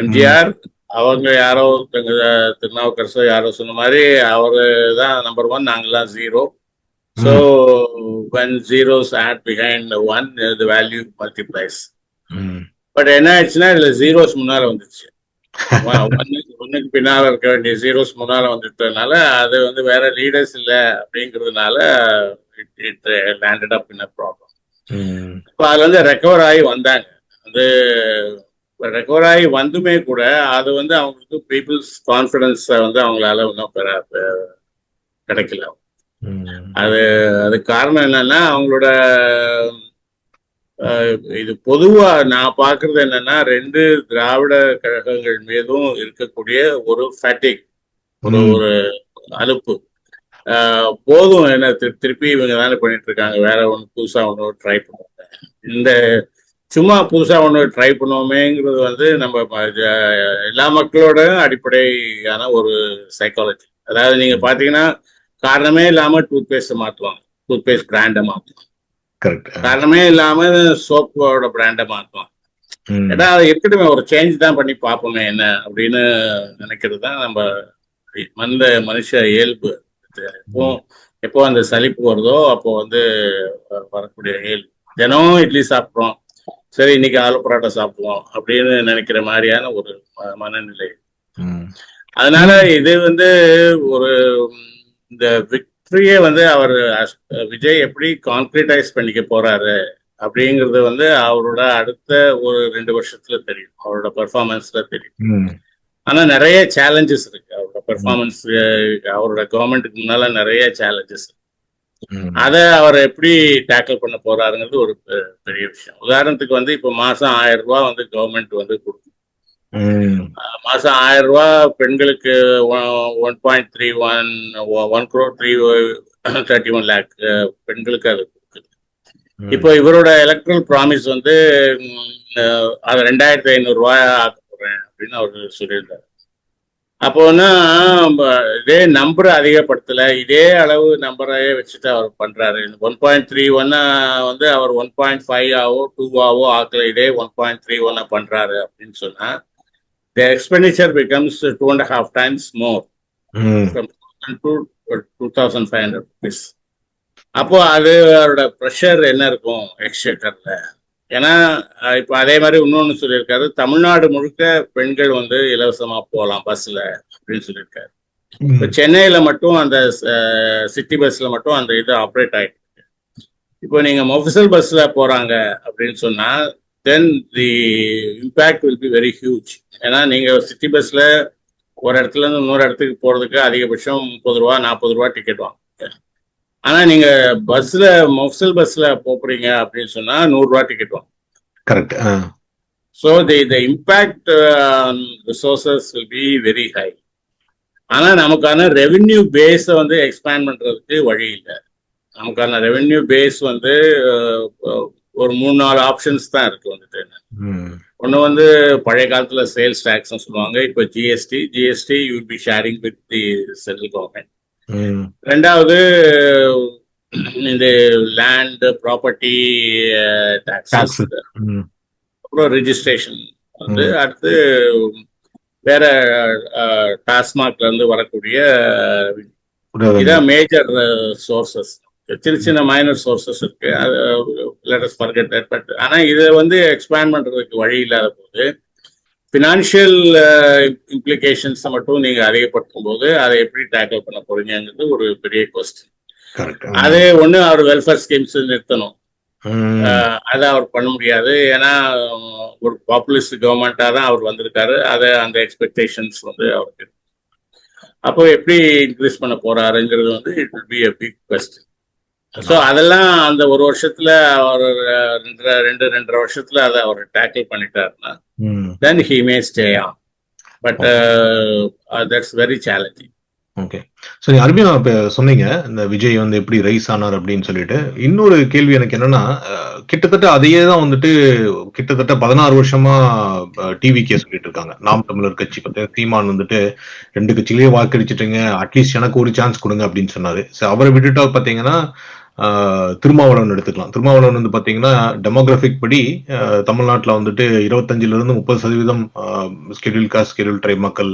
எம்ஜிஆர். அவங்க யாரோ ஒருத்தங்க, திருநாவுக்கரசோ யாரோ சொன்ன மாதிரி அவரு தான் நம்பர் ஒன், நாங்கெல்லாம் zero. So when zeros add behind one, the value multiplies. But என்ன ஆயிடுச்சுன்னா, இதுல ஜீரோஸ் முன்னால வந்துச்சு. ஒன்னுக்கு பின்னால இருக்க வேண்டிய ஜீரோஸ் முன்னால வந்துட்டதுனால அது வந்து வேற லீடர்ஸ் இல்ல அப்படிங்கிறதுனால it landed up in a problem. இப்போ அதுல வந்து ரெக்கவர் ஆகி வந்தாங்க. அது ரெக்கவர் ஆகி வந்துமே கூட அது வந்து அவங்களுக்கு பீப்புள்ஸ் கான்ஃபிடன்ஸை வந்து அவங்களால இன்னும் கிடைக்கல. அது அதுக்கு காரணம் என்னன்னா, அவங்களோட இது பொதுவா நான் பாக்குறது என்னன்னா, ரெண்டு திராவிட கழகங்கள் மீதும் இருக்கக்கூடிய ஒரு ஃபேட்டிக், ஒரு ஒரு அலுப்பு. போதும், என்ன திருப்பி இவங்க தானே பண்ணிட்டு இருக்காங்க, வேற ஒன்று புதுசா ஒன்று ட்ரை பண்ணுவாங்க, இந்த சும்மா புதுசா ஒன்று ட்ரை பண்ணுவோமேங்கிறது வந்து நம்ம எல்லா மக்களோட அடிப்படையான ஒரு சைக்காலஜி. அதாவது நீங்க பாத்தீங்கன்னா, காரணமே இல்லாம டூத் பேஸ்ட் மாத்துவாங்க, டூத் பேஸ்ட் பிராண்டை மாத்துவாங்க. காரணமே இல்லாம சோப்போட பிராண்டை மாத்துவாங்க. ஏன்னா அது இருக்கட்டுமே, ஒரு சேஞ்ச் தான் பண்ணி பார்ப்போமே என்ன அப்படின்னு நினைக்கிறது தான் நம்ம மனுஷ இயல்பு. எப்போ அந்த சலிப்பு வருதோ அப்போ வந்து வரக்கூடிய இயல்பு. தினம் இட்லி சாப்பிட்றோம், சரி இன்னைக்கு ஆலு பரோட்டா சாப்பிடுவோம் அப்படின்னு நினைக்கிற மாதிரியான ஒரு மனநிலை. அதனால இது வந்து ஒரு இந்த விக்டரியே வந்து அவர் விஜய் எப்படி கான்கிரீட்டைஸ் பண்ணிக்க போறாரு அப்படிங்கிறது வந்து அவரோட அடுத்த ஒரு 2 வருஷத்துல தெரியும், அவரோட பெர்ஃபார்மன்ஸ்ல தெரியும். ஆனா நிறைய சேலஞ்சஸ் இருக்கு அவரோட பெர்ஃபார்மன்ஸ், அவரோட கவர்மெண்ட்டுக்கு முன்னால நிறைய சேலஞ்சஸ். அதை அவர் எப்படி டேக்கிள் பண்ண போறாருங்கிறது ஒரு பெரிய விஷயம். உதாரணத்துக்கு வந்து இப்ப மாசம் 1000 ரூபாய் வந்து கவர்மெண்ட் வந்து கொடுக்கும். மாசம் 1000 ரூபாய் பெண்களுக்கு 1.31 1 crore 331 lakh பெண்களுக்கு அது கொடுக்குது. இப்போ இவரோட எலக்ட்ரல் ப்ராமிஸ் வந்து அதை 2500 ரூபாய் ஆக்க போறேன் அப்படின்னு அவர் சொல்லியிருந்தாரு. அப்போன்னா இதே நம்பரை அதிகப்படுத்தல, இதே அளவு நம்பரையே வச்சுட்டு அவர் பண்றாரு. 1.31 வந்து அவர் 1.5 ஆவோ 2 ஆவோ ஆக்கல, இதே 1.31 பண்றாரு அப்படின்னு சொன்னா the expenditure becomes 2.5 times more, from 1,000 to 2,500 rupees. அப்போ அது அவரோட ப்ரெஷர் என்ன இருக்கும் எக்ஸ்சேக்கர்ல. ஏன்னா இப்ப அதே மாதிரி இன்னொன்னு சொல்லியிருக்காரு, தமிழ்நாடு முழுக்க பெண்கள் வந்து இலவசமா போகலாம் பஸ்ல அப்படின்னு சொல்லியிருக்காரு. இப்ப சென்னையில மட்டும் அந்த சிட்டி பஸ்ல மட்டும் அந்த இது ஆப்ரேட் ஆயிட்டு இருக்கு. இப்போ நீங்க மொஃபிசல் பஸ்ல போறாங்க அப்படின்னு சொன்னா then the impact will be very huge. ஏன்னா நீங்க சிட்டி பஸ்ல ஒரு இடத்துல இருந்து இன்னொரு இடத்துக்கு போறதுக்கு அதிகபட்சம் 30 ரூபா 40 ரூபா டிக்கெட் வாங்க. ஆனா நீங்க பஸ்ல மொஃபிசல் பஸ்ல போறீங்க அப்படின்னு சொன்னா 100 ரூபா டிக்கெட் வாங்க. Correct. So the impact on resources will be very high. ஆனா நமக்கான ரெவென்யூ பேஸை வந்து எக்ஸ்பேண்ட் பண்றதுக்கு வழி இல்லை. நமக்கான ரெவென்யூ பேஸ் வந்து ஒரு 3-4 ஆப்ஷன்ஸ் தான் இருக்கு வந்துட்டு. ஒன்று வந்து பழைய காலத்துல சேல்ஸ் டேக்ஸ்னு சொல்லுவாங்க, இப்போ GST you will be sharing with the central government. ரெண்டாவது இந்த லேண்ட் ப்ராப்பர்ட்டி டாக்ஸஸ், அப்புறம் ரெஜிஸ்ட்ரேஷன் வந்து, அடுத்து வேற டாஸ்மாக்ல இருந்து வரக்கூடிய இதான் மேஜர் சோர்சஸ். சின்ன சின்ன மைனர் சோர்சஸ் இருக்கு, பட் ஆனா இதை வந்து எக்ஸ்பேண்ட் பண்றதுக்கு வழி இல்லாத போது பினான்சியல் இம்ப்ளிகேஷன்ஸ் மட்டும் நீங்க அதிகப்படுத்தும் போது அதை எப்படி டேக்கிள் பண்ண போறீங்கிறது ஒரு பெரிய கொஸ்டின். அது ஒண்ணு அவர் வெல்ஃபேர் ஸ்கீம்ஸ் நிறுத்தணும், அதை அவர் பண்ண முடியாது. ஏன்னா ஒரு பாப்புலிஸ்ட் கவர்மெண்டா தான் அவர் வந்திருக்காரு, அதை அந்த எக்ஸ்பெக்டேஷன்ஸ் வந்து அவருக்கு. அப்போ எப்படி இன்க்ரீஸ் பண்ண போறாருங்கிறது வந்து it will be a big question. So அதெல்லாம் அந்த ஒரு வருஷத்துல அவர் 2.5 வருஷத்துல அதை அவர் டேக்கிள் பண்ணிட்டாருன்னா then he may stay on, but that's very challenging. Okay, so நீங்க அருமையா சொன்னீங்க இந்த விஜய் வந்து எப்படி ரைஸ் ஆனார் அப்படின்னு சொல்லிட்டு. இன்னொரு கேள்வி எனக்கு என்னன்னா, கிட்டத்தட்ட அதையே தான் வந்துட்டு கிட்டத்தட்ட 16 வருஷமா டிவிக்கே சொல்லிட்டு இருக்காங்க. நாம் தமிழர் கட்சி பத்தி சீமான் வந்துட்டு 2 கட்சியிலேயே வாக்களிச்சுட்டுங்க, அட்லீஸ்ட் எனக்கு ஒரு சான்ஸ் கொடுங்க அப்படின்னு சொன்னாரு. ஸோ அவரை விட்டுட்டா பாத்தீங்கன்னா திருமாவளவன் எடுத்துக்கலாம். திருமாவளவன் வந்து பாத்தீங்கன்னா டெமோகிராபிக் படி தமிழ்நாட்டில் வந்துட்டு 25% ஸ்கெடியூல் காஸ்ட் ஸ்கெடியூல் ட்ரைப் மக்கள்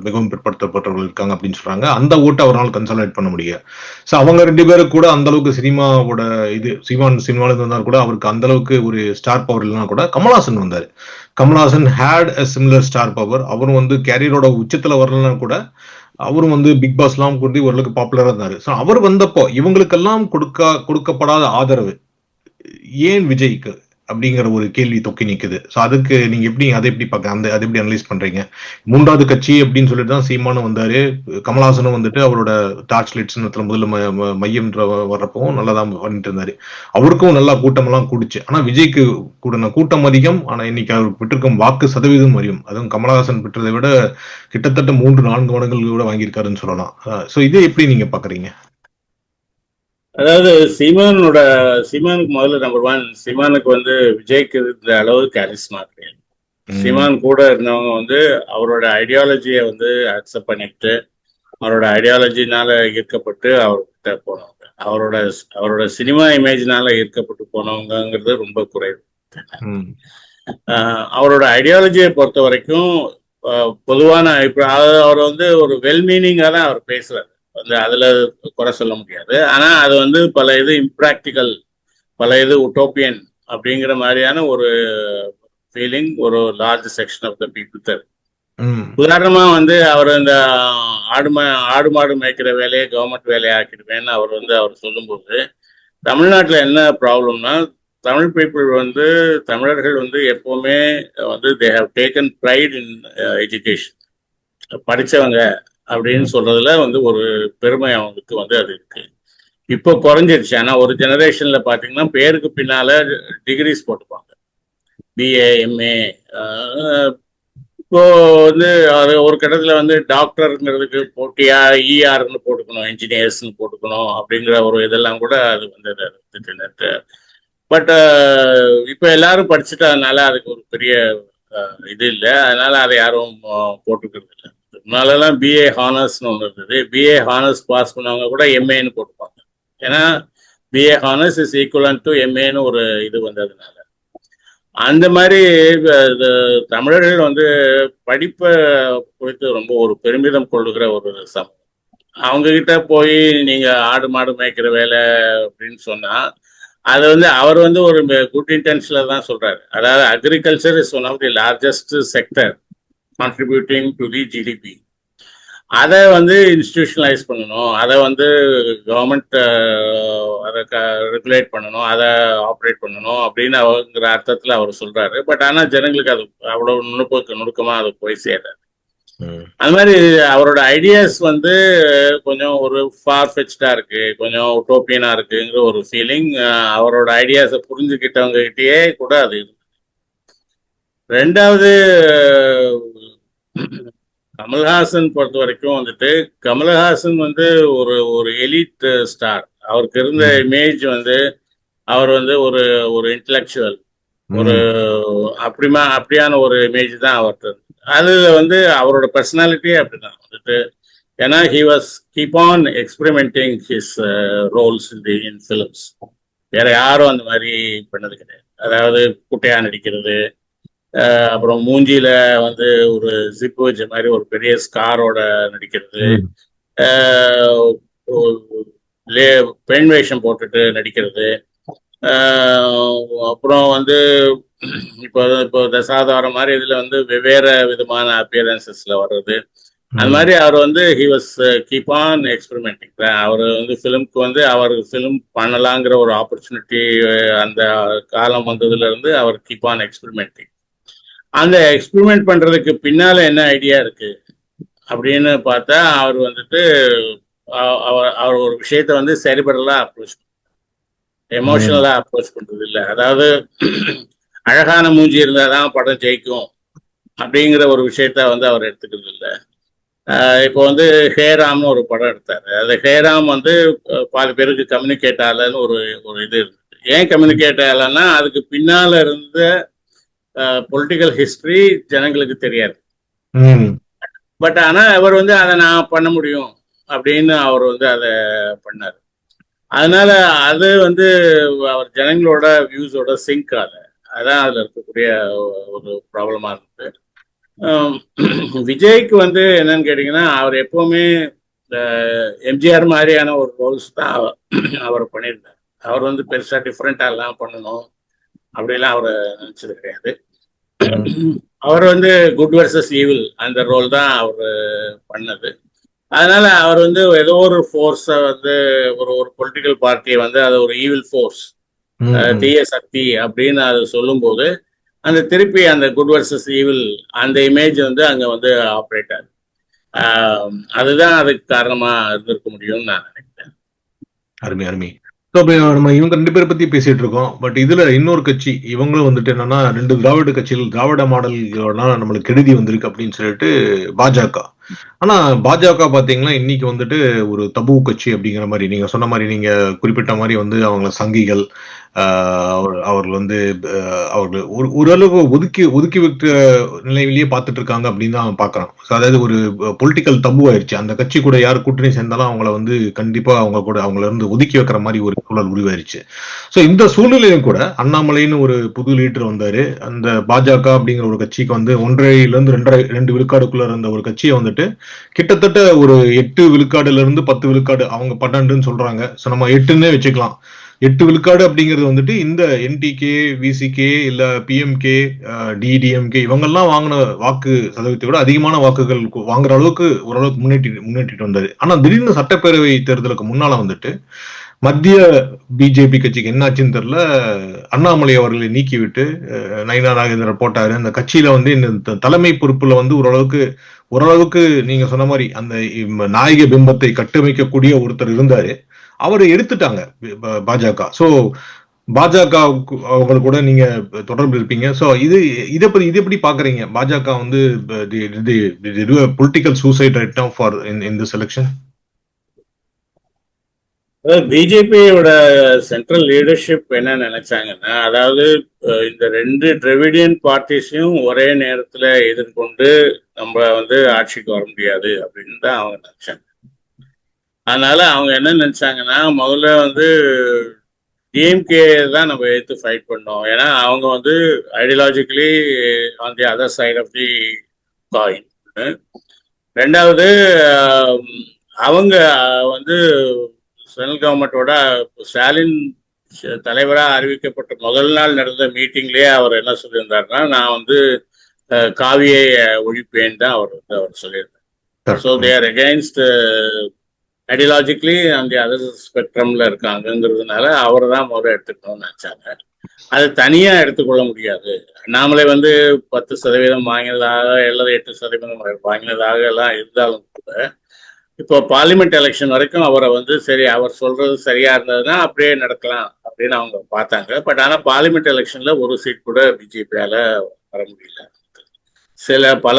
மிகவும் பிற்படுத்தப்பட்டவர்கள் இருக்காங்க அப்படின்னு சொல்றாங்க. அந்த ஓட்டை அவரால் கன்சாலிடேட் பண்ண முடியாது. ஸோ அவங்க 2 பேரும் கூட அந்த அளவுக்கு சினிமாவோட இது சினிமால இருந்தால் கூட அவருக்கு அந்த அளவுக்கு ஒரு ஸ்டார் பவர் இல்லைன்னா கூட கமல்ஹாசன் வந்தாரு. Kamal Haasan had a similar star power. அவரும் வந்து கேரியரோட உச்சத்துல வரலன்னா கூட அவரும் வந்து பிக் பாஸ் எல்லாம் கொண்டு ஓரளவுக்கு பாப்புலரா இருந்தாரு. ஸோ அவர் வந்தப்போ இவங்களுக்கெல்லாம் கொடுக்கப்படாத ஆதரவு ஏன் விஜய்க்கு அப்படிங்கிற ஒரு கேள்வி தொக்கி நிக்குது. ஸோ அதுக்கு நீங்க எப்படி அதை எப்படி பார்க்க அதை எப்படி அனலைஸ் பண்றீங்க? 3வது கட்சி அப்படின்னு சொல்லிட்டு தான் சீமானும் வந்தாரு, கமல்ஹாசனும் வந்துட்டு அவரோட டார்ச் லைட்ஸ் முதல்ல மையம் வர்றப்பவும் நல்லா தான் பண்ணிட்டு இருந்தாரு. அவருக்கும் நல்லா கூட்டமெல்லாம் கூடுச்சு. ஆனா விஜய்க்கு கூட கூட்டம் அதிகம், ஆனா இன்னைக்கு அவருக்கு பெற்றிருக்கும் வாக்கு சதவீதம் அதிகம். அதுவும் கமல்ஹாசன் பெற்றதை விட கிட்டத்தட்ட 3-4 மடங்கள் கூட வாங்கியிருக்காருன்னு சொல்லலாம். ஸோ இதை எப்படி நீங்க பாக்குறீங்க? அதாவது சீமானுக்கு முதல்ல நம்பர் 1, சீமானுக்கு வந்து விஜய்க்கு இருந்த அளவு கேரிஸ்மா கிடையாது. சீமான் கூட இருந்தவங்க வந்து அவரோட ஐடியாலஜியை வந்து அக்செப்ட் பண்ணிட்டு அவரோட ஐடியாலஜினால ஈர்க்கப்பட்டு அவர்கிட்ட போனவங்க, அவரோட சினிமா இமேஜ்னால ஈர்க்கப்பட்டு போனவங்கிறது ரொம்ப குறைவு. அவரோட ஐடியாலஜியை பொறுத்த வரைக்கும் பொதுவான இப்போ அவர் வந்து ஒரு வெல் மீனிங்கா தான் அவர் பேசுறாரு, வந்து அதுல குறை சொல்ல முடியாது. ஆனா அது வந்து பல இது இம்ப்ராக்டிக்கல், பல இது உட்டோப்பியன் அப்படிங்கிற மாதிரியான ஒரு ஃபீலிங் ஒரு large section of the people தரு. உதாரணமா வந்து அவர் இந்த ஆடு மாடு மேய்க்கிற வேலையை கவர்மெண்ட் வேலையை ஆக்கிடுவேன்னு அவர் சொல்லும்போது தமிழ்நாட்டில் என்ன ப்ராப்ளம்னா, தமிழ் பீப்புள் வந்து தமிழர்கள் வந்து எப்பவுமே வந்து they have taken pride in education, படித்தவங்க அப்படின்னு சொல்றதுல வந்து ஒரு பெருமை அவங்களுக்கு வந்து அது இருக்கு. இப்போ குறைஞ்சிருச்சு. ஆனா ஒரு ஜெனரேஷன்ல பாத்தீங்கன்னா பேருக்கு பின்னால டிகிரிஸ் போட்டுப்பாங்க, பிஏ எம்ஏ. இப்போ வந்து ஒரு கட்டத்துல வந்து டாக்டருங்கிறதுக்கு போட்டியா இஆர்னு போட்டுக்கணும், என்ஜினியர்ஸ்னு போட்டுக்கணும் அப்படிங்கிற ஒரு இதெல்லாம் கூட அது வந்து. பட் இப்போ எல்லாரும் படிச்சுட்டதுனால அதுக்கு ஒரு பெரிய இது இல்லை, அதனால அதை யாரும் போட்டுக்கிறது இல்லை. முன்னாலெல்லாம் பிஏ ஹானர்ஸ்னு ஒன்று இருந்தது, பிஏ ஹானர்ஸ் பாஸ் பண்ணவங்க கூட எம்ஏன்னு போட்டுப்பாங்க. ஏன்னா பிஏ ஹானர்ஸ் இஸ் ஈக்குவலன் டு எம்ஏன்னு ஒரு இது வந்ததுனால. அந்த மாதிரி தமிழர்கள் வந்து படிப்பை குறித்து ரொம்ப ஒரு பெருமிதம் கொள்ளுகிற ஒரு சமூகம். அவங்க கிட்ட போய் நீங்க ஆடு மாடு மேய்க்கிற வேலை அப்படின்னு சொன்னா அது வந்து அவர் வந்து ஒரு குட் இன்டென்ஷன்ல தான் சொல்றாரு. அதாவது agriculture is one of the largest sector contributing to the GDP. அதை வந்து இன்ஸ்டிடியூஷனலைஸ் பண்ணணும், அதை வந்து கவர்மெண்ட் அதை ரெகுலேட் பண்ணணும், அதை ஆப்ரேட் பண்ணணும் அப்படின்னு அவங்கிற அர்த்தத்தில் அவர் சொல்றாரு. பட் ஆனால் ஜனங்களுக்கு அது அவ்வளவு நுணுக்கமாக அது போய் சேராது. அது மாதிரி அவரோட ஐடியாஸ் வந்து கொஞ்சம் ஒரு ஃபார் ஃபெச்டா இருக்கு, கொஞ்சம் உட்டோப்பியனா இருக்குங்கிற ஒரு ஃபீலிங் அவரோட ஐடியாஸை புரிஞ்சுக்கிட்டவங்க கிட்டேயே கூட அது இருக்கு. ரெண்டாவது கமல்ஹாசன் பொறுத்த வரைக்கும் வந்துட்டு, கமல்ஹாசன் வந்து ஒரு ஒரு எலிட் ஸ்டார். அவருக்கு இருந்த ம், இமேஜ் வந்து, அவர் வந்து ஒரு ஒரு இன்டலெக்சுவல், ஒரு ம், அப்படியான ஒரு இமேஜ் தான் அவர்ட்ட இருந்தது. அதுல வந்து அவரோட பர்சனாலிட்டியே அப்படிதான் வந்துட்டு. ஏன்னா he was keep on experimenting his roles in films. வேற யாரும் அந்த மாதிரி பண்ணது கிடையாது. அதாவது குட்டையா நடிக்கிறது, அப்புறம் மூஞ்சியில வந்து ஒரு ஜிப் வச்ச மாதிரி ஒரு பெரிய ஸ்காரோட நடிக்கிறது, ம், ஆஹ் பெண் வேஷம் போட்டுட்டு நடிக்கிறது, அப்புறம் வந்து இப்போ இப்போ தசாவதாரம் மாதிரி இதுல வந்து வெவ்வேறு விதமான அப்பியரன்சஸ்ல வர்றது. அந்த ம், மாதிரி அவர் வந்து he was keep on experimenting. அவர் வந்து ஃபிலிம்க்கு வந்து அவர் ஃபிலிம் பண்ணலாங்கிற ஒரு ஆப்பர்ச்சுனிட்டி அந்த காலம் வந்ததுல இருந்து அவர் கீப் ஆன் எக்ஸ்பெரிமெண்டிங். அந்த எக்ஸ்பெரிமெண்ட் பண்றதுக்கு பின்னால என்ன ஐடியா இருக்கு அப்படின்னு பார்த்தா, அவர் வந்துட்டு அவர் அவர் ஒரு விஷயத்த வந்து செரிபரலா அப்ரோச், ம், எமோஷனலா அப்ரோச் பண்றது இல்லை. அதாவது அழகான மூஞ்சி இருந்தாதான் படம் ஜெயிக்கும் அப்படிங்கிற ஒரு விஷயத்த வந்து அவர் எடுத்துக்கிறது இல்லை. இப்போ வந்து ஹேராம்னு ஒரு படம் எடுத்தாரு. அந்த ஹேராம் வந்து பாதி பேருக்கு கம்யூனிகேட் ஆகலன்னு ஒரு ஒரு இது இருக்கு. ஏன் கம்யூனிகேட் ஆகலைன்னா அதுக்கு பின்னால இருந்த பொலிட்டிக்கல் ஹிஸ்டரி ஜனங்களுக்கு தெரியாது. ம், பட் ஆனா அவர் வந்து அதை நான் பண்ண முடியும் அப்படின்னு அவர் வந்து அதை பண்ணார். அதனால அது வந்து அவர் ஜனங்களோட வியூஸோட சிங்க் ஆகல. அதான் அதுல இருக்கக்கூடிய ஒரு ப்ராப்ளமா இருந்தது. ஆம், விஜய்க்கு வந்து என்னன்னு கேட்டீங்கன்னா, அவர் எப்பவுமே இந்த எம்ஜிஆர் மாதிரியான ஒரு ரோல்ஸ் தான் அவர் பண்ணியிருந்தார். அவர் வந்து பெருசா டிஃப்ரெண்டா எல்லாம் பண்ணணும் அப்படிலாம் அவர் நினைச்சது கிடையாது. ம். அவர் வந்து குட் வர்சஸ் ஈவில் அந்த ரோல் தான் அவர் பண்ணது. அதனால அவர் வந்து ஏதோ ஒரு ஃபோர்ஸை வந்து ஒரு ஒரு பொலிட்டிக்கல் பார்ட்டியை வந்து அது ஒரு ஈவில் ஃபோர்ஸ், ம், ம். தீய சக்தி அப்படின்னு அது சொல்லும்போது அந்த திருப்பி அந்த குட் வர்சஸ் ஈவில் அந்த இமேஜ் வந்து அங்க வந்து ஆப்ரேட் ஆகுது. அதுதான் அதுக்கு காரணமா இருந்திருக்க முடியும்னு நான் நினைக்கிறேன். அருமை, அருமை. ஸோ இப்ப நம்ம இவங்க 2 பேர பத்தி பேசிட்டு இருக்கோம். பட் இதுல இன்னொரு கட்சி, இவங்களும் வந்துட்டு என்னன்னா 2 திராவிட கட்சிகள், திராவிட மாடல்கள்னா நம்மளுக்கு கெடுதி வந்திருக்கு அப்படின்னு சொல்லிட்டு பாஜக. ஆனா பாஜக பாத்தீங்கன்னா, இன்னைக்கு வந்துட்டு ஒரு தபு கட்சி அப்படிங்கிற மாரி, நீங்க சொன்ன மாரி, நீங்க குறிப்பிட்ட மாரி வந்து அவங்கள சங்கிகள், அவர்கள் வந்து அவர்கள் ஓரளவு ஒதுக்கி ஒதுக்கி வைக்கிற நிலையிலேயே பார்த்துட்டு இருக்காங்க அப்படின்னு தான் பார்க்குறோம். ஸோ அதாவது ஒரு பொலிட்டிக்கல் தபு ஆயிருச்சு. அந்த கட்சி கூட யார் கூட்டணி சேர்ந்தாலும் அவங்கள வந்து கண்டிப்பா அவங்க கூட அவங்கள இருந்து ஒதுக்கி வைக்கிற மாரி ஒரு சூழல் உருவாயிருச்சு. ஸோ இந்த சூழ்நிலையும் கூட அண்ணாமலைன்னு ஒரு புது லீடர் வந்தாரு. அந்த பாஜக அப்படிங்கிற ஒரு கட்சிக்கு வந்து 1.5லேருந்து 2 விழுக்காடுக்குள்ள இருந்த ஒரு கட்சியை வந்துட்டு கிட்டத்தட்ட ஒரு 8 விழுக்காடுல இருந்து 10 விழுக்காடு, அவங்க 12ன்னு சொல்றாங்க. ஸோ நம்ம 8ன்னே வச்சுக்கலாம். 8 விழுக்காடு அப்படிங்கிறது வந்துட்டு இந்த என்டிகே, விசிகே, இல்ல பிஎம்கே, டிடிஎம்கே இவங்கெல்லாம் வாங்கின வாக்கு சதவீதத்தை விட அதிகமான வாக்குகள் வாங்குற அளவுக்கு ஓரளவுக்கு முன்னேற்றிட்டு வந்தாரு. ஆனா திடீர்னு சட்டப்பேரவை தேர்தலுக்கு முன்னால வந்துட்டு மத்திய பிஜேபி கட்சிக்கு என்னாச்சுன்னு தெரியல, அண்ணாமலை அவர்களை நீக்கிவிட்டு நயினா நாகேந்திரன் போட்டாரு. அந்த கட்சியில வந்து இந்த தலைமை பொறுப்புல வந்து ஓரளவுக்கு ஓரளவுக்கு நீங்க சொன்ன மாதிரி அந்த நாயக பிம்பத்தை கட்டமைக்கக்கூடிய ஒருத்தர் இருந்தாரு. அவரை எடுத்துட்டாங்க பாஜக. சோ பாஜக அவங்க கூட நீங்க தொடர்பு இருப்பீங்க. சோ இது எப்படி பாக்குறீங்க? பாஜக வந்து political suicide right now for in this election. பிஜேபியோட சென்ட்ரல் லீடர்ஷிப் என்ன நினைச்சாங்கன்னா, அதாவது இந்த 2 டிராவிடியன் பார்ட்டிஸையும் ஒரே நேரத்துல எதிர்கொண்டு நம்ம வந்து ஆட்சிக்கு வர முடியாது அப்படின்னு தான் அவங்க நினைச்சாங்க. அதனால அவங்க என்ன நினைச்சாங்கன்னா, முதல்ல வந்து டிஎம்கே தான் நம்ம எடுத்து ஃபைட் பண்ணோம். ஏன்னா அவங்க வந்து ideologically on the other side of the coin. ரெண்டாவது, ஆம், அவங்க வந்து சென்ட்ரல் கவர்மெண்டோட ஸ்டாலின் தலைவராக அறிவிக்கப்பட்ட முதல் நாள் நடந்த மீட்டிங்லேயே அவர் என்ன சொல்லியிருந்தாருன்னா, நான் வந்து காவியை ஒழிப்பேன் தான் அவர் வந்து அவர் சொல்லியிருந்தார். So correct. They are against ideologically அந்த அதர் ஸ்பெக்ட்ரம்ல இருக்காங்கிறதுனால அவர் தான் முதல்ல எடுத்துக்கணும்னு நினைச்சாங்க. அது தனியா எடுத்துக்கொள்ள முடியாது. அண்ணாமலை வந்து 10% வாங்கினதாக அல்லது 8% வாங்கினதாக எல்லாம் இருந்தாலும் கூட, இப்போ பார்லிமெண்ட் எலெக்ஷன் வரைக்கும் அவரை வந்து சரி அவர் சொல்றது சரியா இருந்ததுன்னா அப்படியே நடக்கலாம் அப்படின்னு அவங்க பார்த்தாங்க. பட் ஆனா பார்லிமெண்ட் எலெக்ஷன்ல ஒரு சீட் கூட பிஜேபியால வர முடியல. பல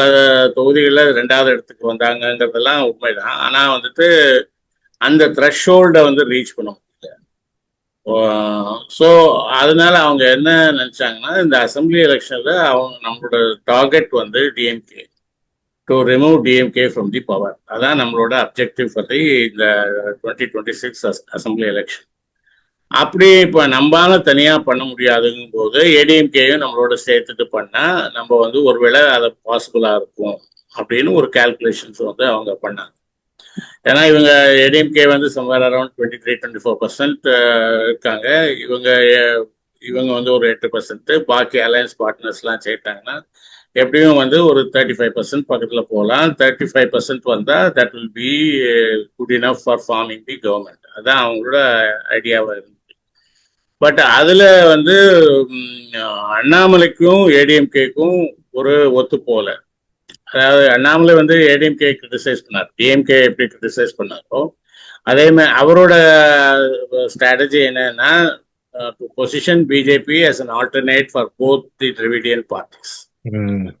தொகுதிகளில் 2வது இடத்துக்கு வந்தாங்கங்கிறதெல்லாம் உண்மைதான். ஆனா வந்துட்டு அந்த த்ரெஷ்ஹோல்டை வந்து ரீச் பண்ண முடியல. ஸோ அதனால அவங்க என்ன நினைச்சாங்கன்னா, இந்த அசம்பிளி எலெக்ஷன்ல அவங்க நம்மளோட டார்கெட் வந்து DMK, to remove DMK from the power. அதான் நம்மளோட அப்ஜெக்டிவ் ஃபார் தி இந்த 2026 அசம்பிளி எலெக்ஷன். அப்படி இப்போ நம்மளால தனியா பண்ண முடியாதுங்கும் போது ஏடிஎம்கேயும் நம்மளோட சேர்த்துட்டு பண்ணா நம்ம வந்து ஒருவேளை அது பாசிபிளா இருக்கும் அப்படின்னு ஒரு கால்குலேஷன்ஸ் வந்து அவங்க பண்ணாங்க. ஏன்னா இவங்க ஏடிஎம்கே வந்து சம்வேர் அரௌண்ட் 23-24% இருக்காங்க. இவங்க வந்து ஒரு 8%, பாக்கி அலையன்ஸ் பார்ட்னர்ஸ்லாம் சேர்த்தாங்கன்னா எப்படியும் வந்து ஒரு 35% பக்கத்தில் போகலாம். 35% வந்தால் that will be good enough for forming the government. அதான் அவங்களோட ஐடியாவாக இருந்துச்சு. பட் அதில் வந்து அண்ணாமலைக்கும் ஏடிஎம்கேக்கும் ஒரு ஒத்து போகல. அதாவது அண்ணாமலை வந்து ஏடிஎம்கே கிரிட்டிசைஸ் பண்ணார், டிஎம்கே எப்படி கிரிட்டிசைஸ் பண்ணாரோ அதே மாதிரி அவரோட ஸ்ட்ராட்டஜி என்னன்னா, to position BJP as an alternate for both the Dravidian parties.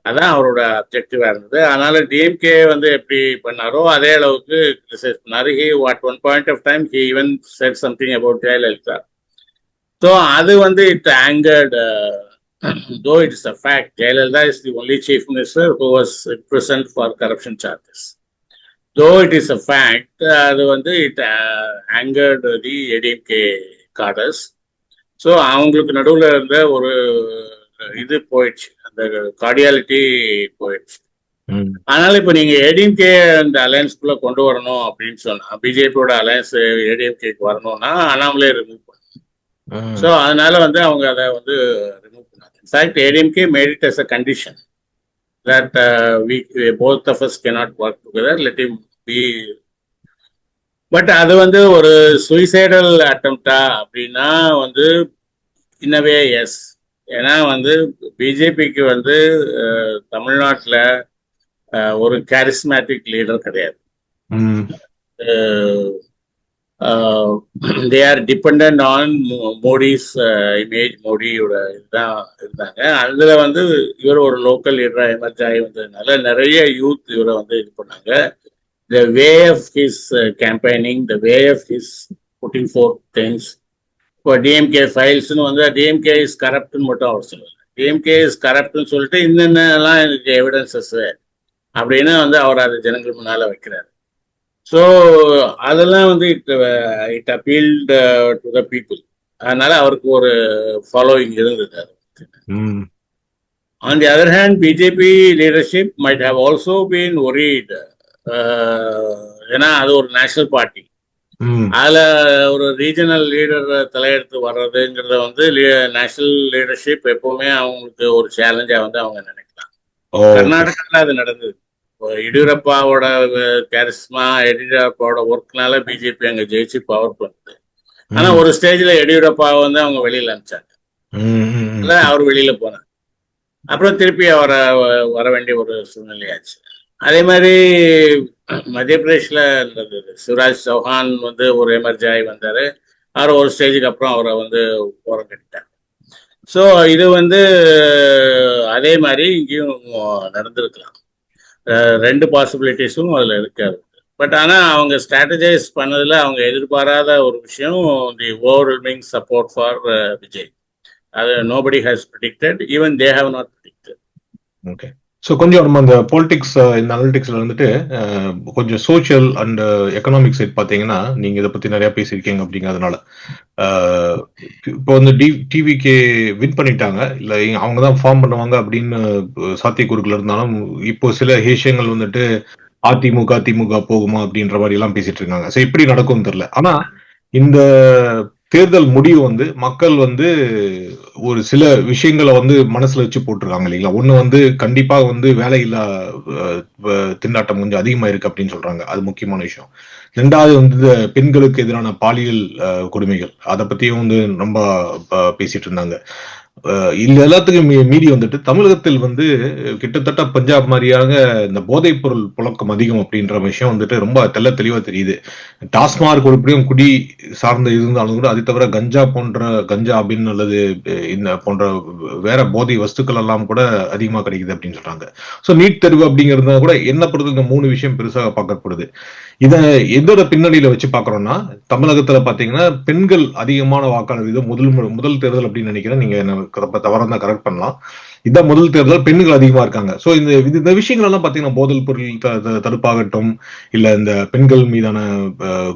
அதான் அவரோட அப்ஜெக்டிவா இருந்தது. அதனால டிஎம்கே வந்து எப்படி பண்ணாரோ அதே அளவுக்கு கிரிட்டிசைஸ் பண்ணாரு. He at one point of time he even said something about Jayalalitha. So அது வந்து it angered, though it is a fact, Jayalalitha is the only chief minister who was present for corruption charges. Though it is a fact, அது வந்து it angered the ADMK cadres. So அவங்களுக்கு நடுவில் இருந்த ஒரு இது போயிடுச்சு, அந்த கார்டியாலிட்டி போயிடுச்சு. அதனால இப்போ நீங்க ஏடிஎம்கே அந்த அலையன்ஸ்குள்ள கொண்டு வரணும் அப்படின்னு சொன்னா, பிஜேபியோட அலையன்ஸ் ஏடிஎம்கேக்கு வரணும்னா அண்ணாமலே ரிமூவ் பண்ணணும். ஸோ அதனால வந்து அவங்க அதை வந்து ரிமூவ் பண்ணாங்க. In fact ADMK made it as a condition that both of us cannot work together, let him be. But அது வந்து ஒரு சுயசைடல் அட்டம்ப்டா அப்படின்னா வந்து இன்னவே எஸ். ஏன்னா வந்து பிஜேபிக்கு வந்து தமிழ்நாட்டில் ஒரு கேரிஸ்மேட்டிக் லீடர் கிடையாது. They are depend on Modi's image. மோடியோட இதுதான் இருந்தாங்க. அதுல வந்து இவர் ஒரு லோக்கல் லீடரா எமர்ஜ் ஆகி வந்ததுனால நிறைய யூத் இவரை வந்து இது பண்ணாங்க. The way of his campaigning, the way of his putting forth things. இப்போ டிஎம்கே ஃபைல்ஸ்னு வந்து டிஎம்கே இஸ் கரப்ட்னு மட்டும் அவர் சொல்லுவார். டிஎம்கே இஸ் கரப்ட்னு சொல்லிட்டு இன்னென்னலாம் எனக்கு எவிடன்சஸ் அப்படின்னு வந்து அவர் அதை ஜனங்கள் முன்னால வைக்கிறார். ஸோ அதெல்லாம் வந்து it appealed to the people. அதனால அவருக்கு ஒரு ஃபாலோயிங் இருந்தது. On the other hand BJP leadership might have also been worried. ஏன்னா அது ஒரு நேஷனல் பார்ட்டி, அதுல ஒரு ரீஜனல் லீடர் தலையெடுத்து வர்றதுங்கிறத வந்து நேஷனல் லீடர்ஷிப் எப்பவுமே அவங்களுக்கு ஒரு சேலஞ்சா வந்து அவங்க நினைக்கலாம். கர்நாடகாவில் அது நடந்தது. எடியூரப்பாவோட கேரிஸ்மா, எடியூரப்பாவோட ஒர்க்னால பிஜேபி அங்க ஜெயிச்சு பவர் பண்ணுது. ஆனா ஒரு ஸ்டேஜ்ல எடியூரப்பாவை வந்து அவங்க வெளியில அனுப்பிச்சாங்க, அவர் வெளியில போனார். அப்புறம் திருப்பி அவரை வர வேண்டிய ஒரு சூழ்நிலையாச்சு. அதே மாதிரி மத்திய பிரதேஷ்ல இருந்தது. சிவராஜ் சௌஹான் வந்து ஒரு எமர்ஜி ஆகி வந்தாரு. அவர் ஒரு ஸ்டேஜுக்கு அப்புறம் அவரை வந்து ஓரம் கட்டிட்டாங்க. ஸோ இது வந்து அதே மாதிரி இங்கேயும் நடந்திருக்கலாம். ரெண்டு பாசிபிலிட்டிஸும் அதில் இருக்காது. பட் ஆனால் அவங்க ஸ்ட்ராட்டஜைஸ் பண்ணதில் அவங்க எதிர்பாராத ஒரு விஷயம், தி ஓவர்வெல்மிங் சப்போர்ட் ஃபார் விஜய். அது nobody has predicted, even they have not predicted. Okay. So கொஞ்சம் நம்ம அந்த பொலிட்டிக்ஸ், இந்த அனலிட்டிக்ஸ்ல வந்துட்டு கொஞ்சம் சோஷியல் அண்ட் எக்கனாமிக் சைட் பார்த்தீங்கன்னா நீங்க இதை பத்தி நிறைய பேசியிருக்கீங்க. அப்படிங்கிறதுனால இப்போ வந்து டிவிகே வின் பண்ணிட்டாங்க, இல்லை அவங்க தான் ஃபார்ம் பண்ணுவாங்க அப்படின்னு சாத்தியக்கூறுகள் இருந்தாலும் இப்போ சில விஷயங்கள் வந்துட்டு அதிமுக திமுக போகுமா அப்படின்ற மாதிரி எல்லாம் பேசிட்டு இருக்காங்க. ஸோ எப்படி நடக்கும்னு தெரியல. ஆனா இந்த தேர்தல் முடிவு வந்து மக்கள் வந்து ஒரு சில விஷயங்களை வந்து மனசுல வச்சு போட்டிருக்காங்க இல்லைங்களா. ஒண்ணு வந்து கண்டிப்பா வந்து வேலையில்லா திண்டாட்டம் கொஞ்சம் அதிகமா இருக்கு அப்படின்னு சொல்றாங்க, அது முக்கியமான விஷயம். ரெண்டாவது வந்து பெண்களுக்கு எதிரான பாலியல் கொடுமைகள், அதை பத்தியும் வந்து ரொம்ப பேசிட்டு இருந்தாங்க. இல்ல எல்லாத்துக்கும் மீறி வந்துட்டு தமிழகத்தில் வந்து கிட்டத்தட்ட பஞ்சாப் மாதிரியாக இந்த போதைப் பொருள் புழக்கம் அதிகம் அப்படின்ற விஷயம் வந்துட்டு ரொம்ப தெளிவா தெரியுது. டாஸ்மார்க் உருப்படியும் குடி சார்ந்த இருந்தாலும் கூட அதை தவிர கஞ்சா அப்படின்னு அல்லது இந்த போன்ற வேற போதை வஸ்துக்கள் எல்லாம் கூட அதிகமா கிடைக்குது அப்படின்னு சொல்றாங்க. சோ நீட் தேர்வு அப்படிங்கிறது கூட என்ன பொறுத்த இந்த 3 விஷயம் பெருசாக பார்க்கப்படுது. இத எதோட பின்னணியில வச்சு பார்க்குறோம்னா, தமிழகத்துல பார்த்தீங்கன்னா, பெண்கள் அதிகமான வாக்காளர் விகிதம் முதல் தேர்தல் அப்படின்னு நினைக்கிறேன். நீங்க என்ன தவறா இருந்தா கரெக்ட் பண்ணலாம். இதான் முதல் தேர்தல் பெண்கள் அதிகமா இருக்காங்க. சோ இந்த விஷயங்கள் எல்லாம் பார்த்தீங்கன்னா, போதைப் பொருள் தடுப்பாகட்டும், இல்ல இந்த பெண்கள் மீதான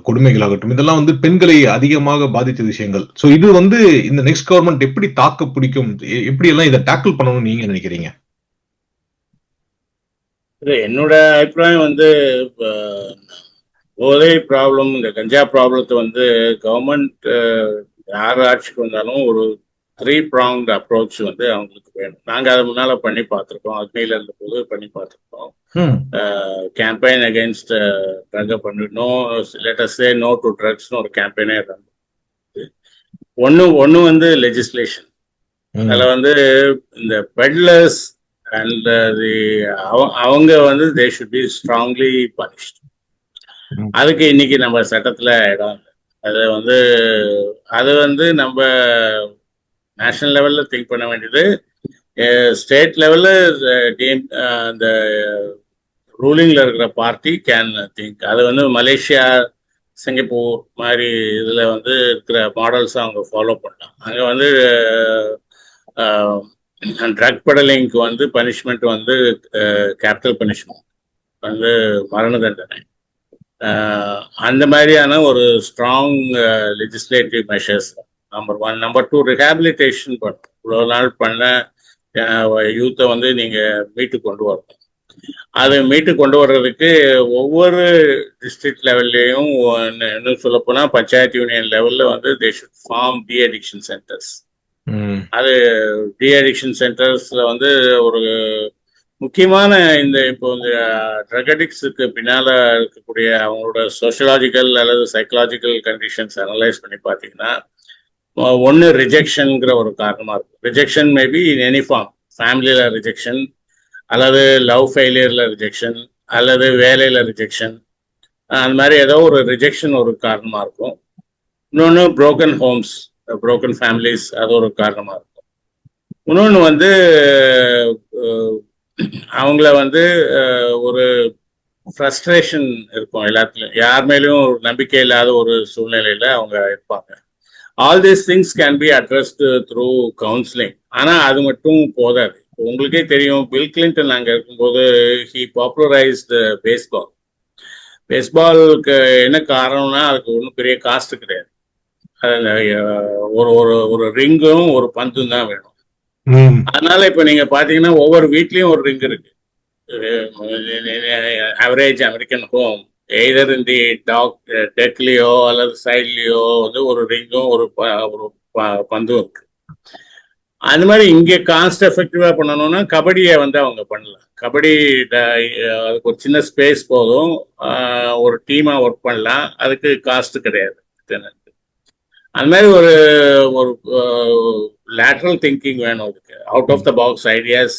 கொடுமைகளாகட்டும், இதெல்லாம் வந்து பெண்களை அதிகமாக பாதித்த விஷயங்கள். சோ இது வந்து இந்த நெக்ஸ்ட் கவர்ன்மெண்ட் எப்படி தாக்கு பிடிக்கும்? எப்படி எல்லாம் இத டேக்கிள் பண்ணணும்னு நீங்க நினைக்கிறீங்க? என்னோட அபிப்பிராயம் வந்து போதை ப்ராப்ளம், இந்த கஞ்சா ப்ராப்ளத்தை வந்து கவர்மெண்ட் யார் ஆட்சிக்கு வந்தாலும் ஒரு 3-pronged அப்ரோச் வந்து அவங்களுக்கு வேணும். நாங்க அதை முன்னால பண்ணி பார்த்துருக்கோம். அக்னியில இருந்த போது பண்ணி பார்த்துருக்கோம். கேம்பெயின் அகேன்ஸ்ட் ட்ரக்கை பண்ணிடணும், லெட்டஸ் சே நோ டு ட்ரக்ஸ்னு ஒரு கேம்பெயினே ரன். ஒன்று வந்து லெஜிஸ்லேஷன். அதில் வந்து இந்த பெட்லர்ஸ் அண்ட் அவங்க வந்து they should be strongly punished. அதுக்கு இன்னைக்கு நம்ம சட்டத்துல இடம் இல்லை. அது வந்து நம்ம நேஷனல் லெவல்ல திங்க் பண்ண வேண்டியது. ஸ்டேட் லெவல்ல இந்த ரூலிங்ல இருக்கிற பார்ட்டி கேன் திங்க். அது வந்து மலேசியா, சிங்கப்பூர் மாதிரி இதுல வந்து இருக்கிற மாடல்ஸ் அவங்க ஃபாலோ பண்ணலாம். அங்க வந்து ட்ரக் பெடலிங்க்கு வந்து பனிஷ்மெண்ட் வந்து கேபிட்டல் பனிஷ்மெண்ட் வந்து மரண தண்டனை. அந்த மாதிரியான ஒரு strong legislative measures number 1. Number 2, rehabilitation பண்ணும். இவ்வளோ நாள் பண்ண யூத்தை வந்து நீங்கள் மீட்டு கொண்டு வரணும். அதை மீட்டு கொண்டு வர்றதுக்கு ஒவ்வொரு டிஸ்ட்ரிக்ட் லெவல்லையும், இன்னும் சொல்லப்போனால் பஞ்சாயத்து யூனியன் லெவலில் வந்து they should form deaddiction centres. அது டி அடிக்ஷன் சென்டர்ஸில் வந்து ஒரு முக்கியமான இப்போ இந்த ட்ரக் அடிக்ட்ஸுக்கு பின்னால் இருக்கக்கூடிய அவங்களோட சோஷியலாஜிக்கல் அல்லது சைக்கலாஜிக்கல் கண்டிஷன்ஸ் அனலைஸ் பண்ணி பார்த்தீங்கன்னா, ஒன்று ரிஜெக்ஷனுங்கிற ஒரு காரணமாக இருக்கும். Rejection maybe in any form, ஃபேமிலியில் ரிஜெக்ஷன், அல்லது லவ் ஃபெயிலியரில் ரிஜெக்ஷன், அல்லது வேலையில் ரிஜெக்ஷன், அந்த மாதிரி ஏதோ ஒரு ரிஜெக்ஷன் ஒரு காரணமாக இருக்கும். இன்னொன்று புரோக்கன் ஹோம்ஸ், புரோக்கன் ஃபேமிலிஸ், அது ஒரு காரணமாக இருக்கும். இன்னொன்று வந்து அவங்கள வந்து ஒரு ஃப்ரஸ்ட்ரேஷன் இருக்கும் எல்லாத்துலையும், யார் மேலேயும் ஒரு நம்பிக்கை இல்லாத ஒரு சூழ்நிலையில அவங்க இருப்பாங்க. All these things can be addressed through counselling. ஆனால் அது மட்டும் போதாது. உங்களுக்கே தெரியும், பில் கிளின்டன் அங்கே இருக்கும்போது ஹி பாப்புலரைஸ்டு பேஸ்பால். பேஸ்பாலுக்கு என்ன காரணம்னா, அதுக்கு ஒன்றும் பெரிய காஸ்ட் கிடையாது. ஒரு ஒரு ரிங்கும் ஒரு பந்தும் தான் வேணும். அதனால இப்ப நீங்க பாத்தீங்கன்னா ஒவ்வொரு வீட்லயும் ஒரு ரிங் இருக்கு. ஆவரேஜ் அமெரிக்கன் ஹோம் எய்தர் இந்த டெக்லயோ அல்லது சைட்லயோ வந்து ஒரு ரிங்கும் ஒரு பந்தும் இருக்கு. அந்த மாதிரி இங்க காஸ்ட் எஃபெக்டிவா பண்ணணும்னா கபடியை வந்து அவங்க பண்ணலாம். கபடி அதுக்கு ஒரு சின்ன ஸ்பேஸ் போதும், ஒரு டீமா ஒர்க் பண்ணலாம், அதுக்கு காஸ்ட் கிடையாது. அந்த மாதிரி ஒரு லேட்ரல் திங்கிங் வேணும். அதுக்கு out of the box ideas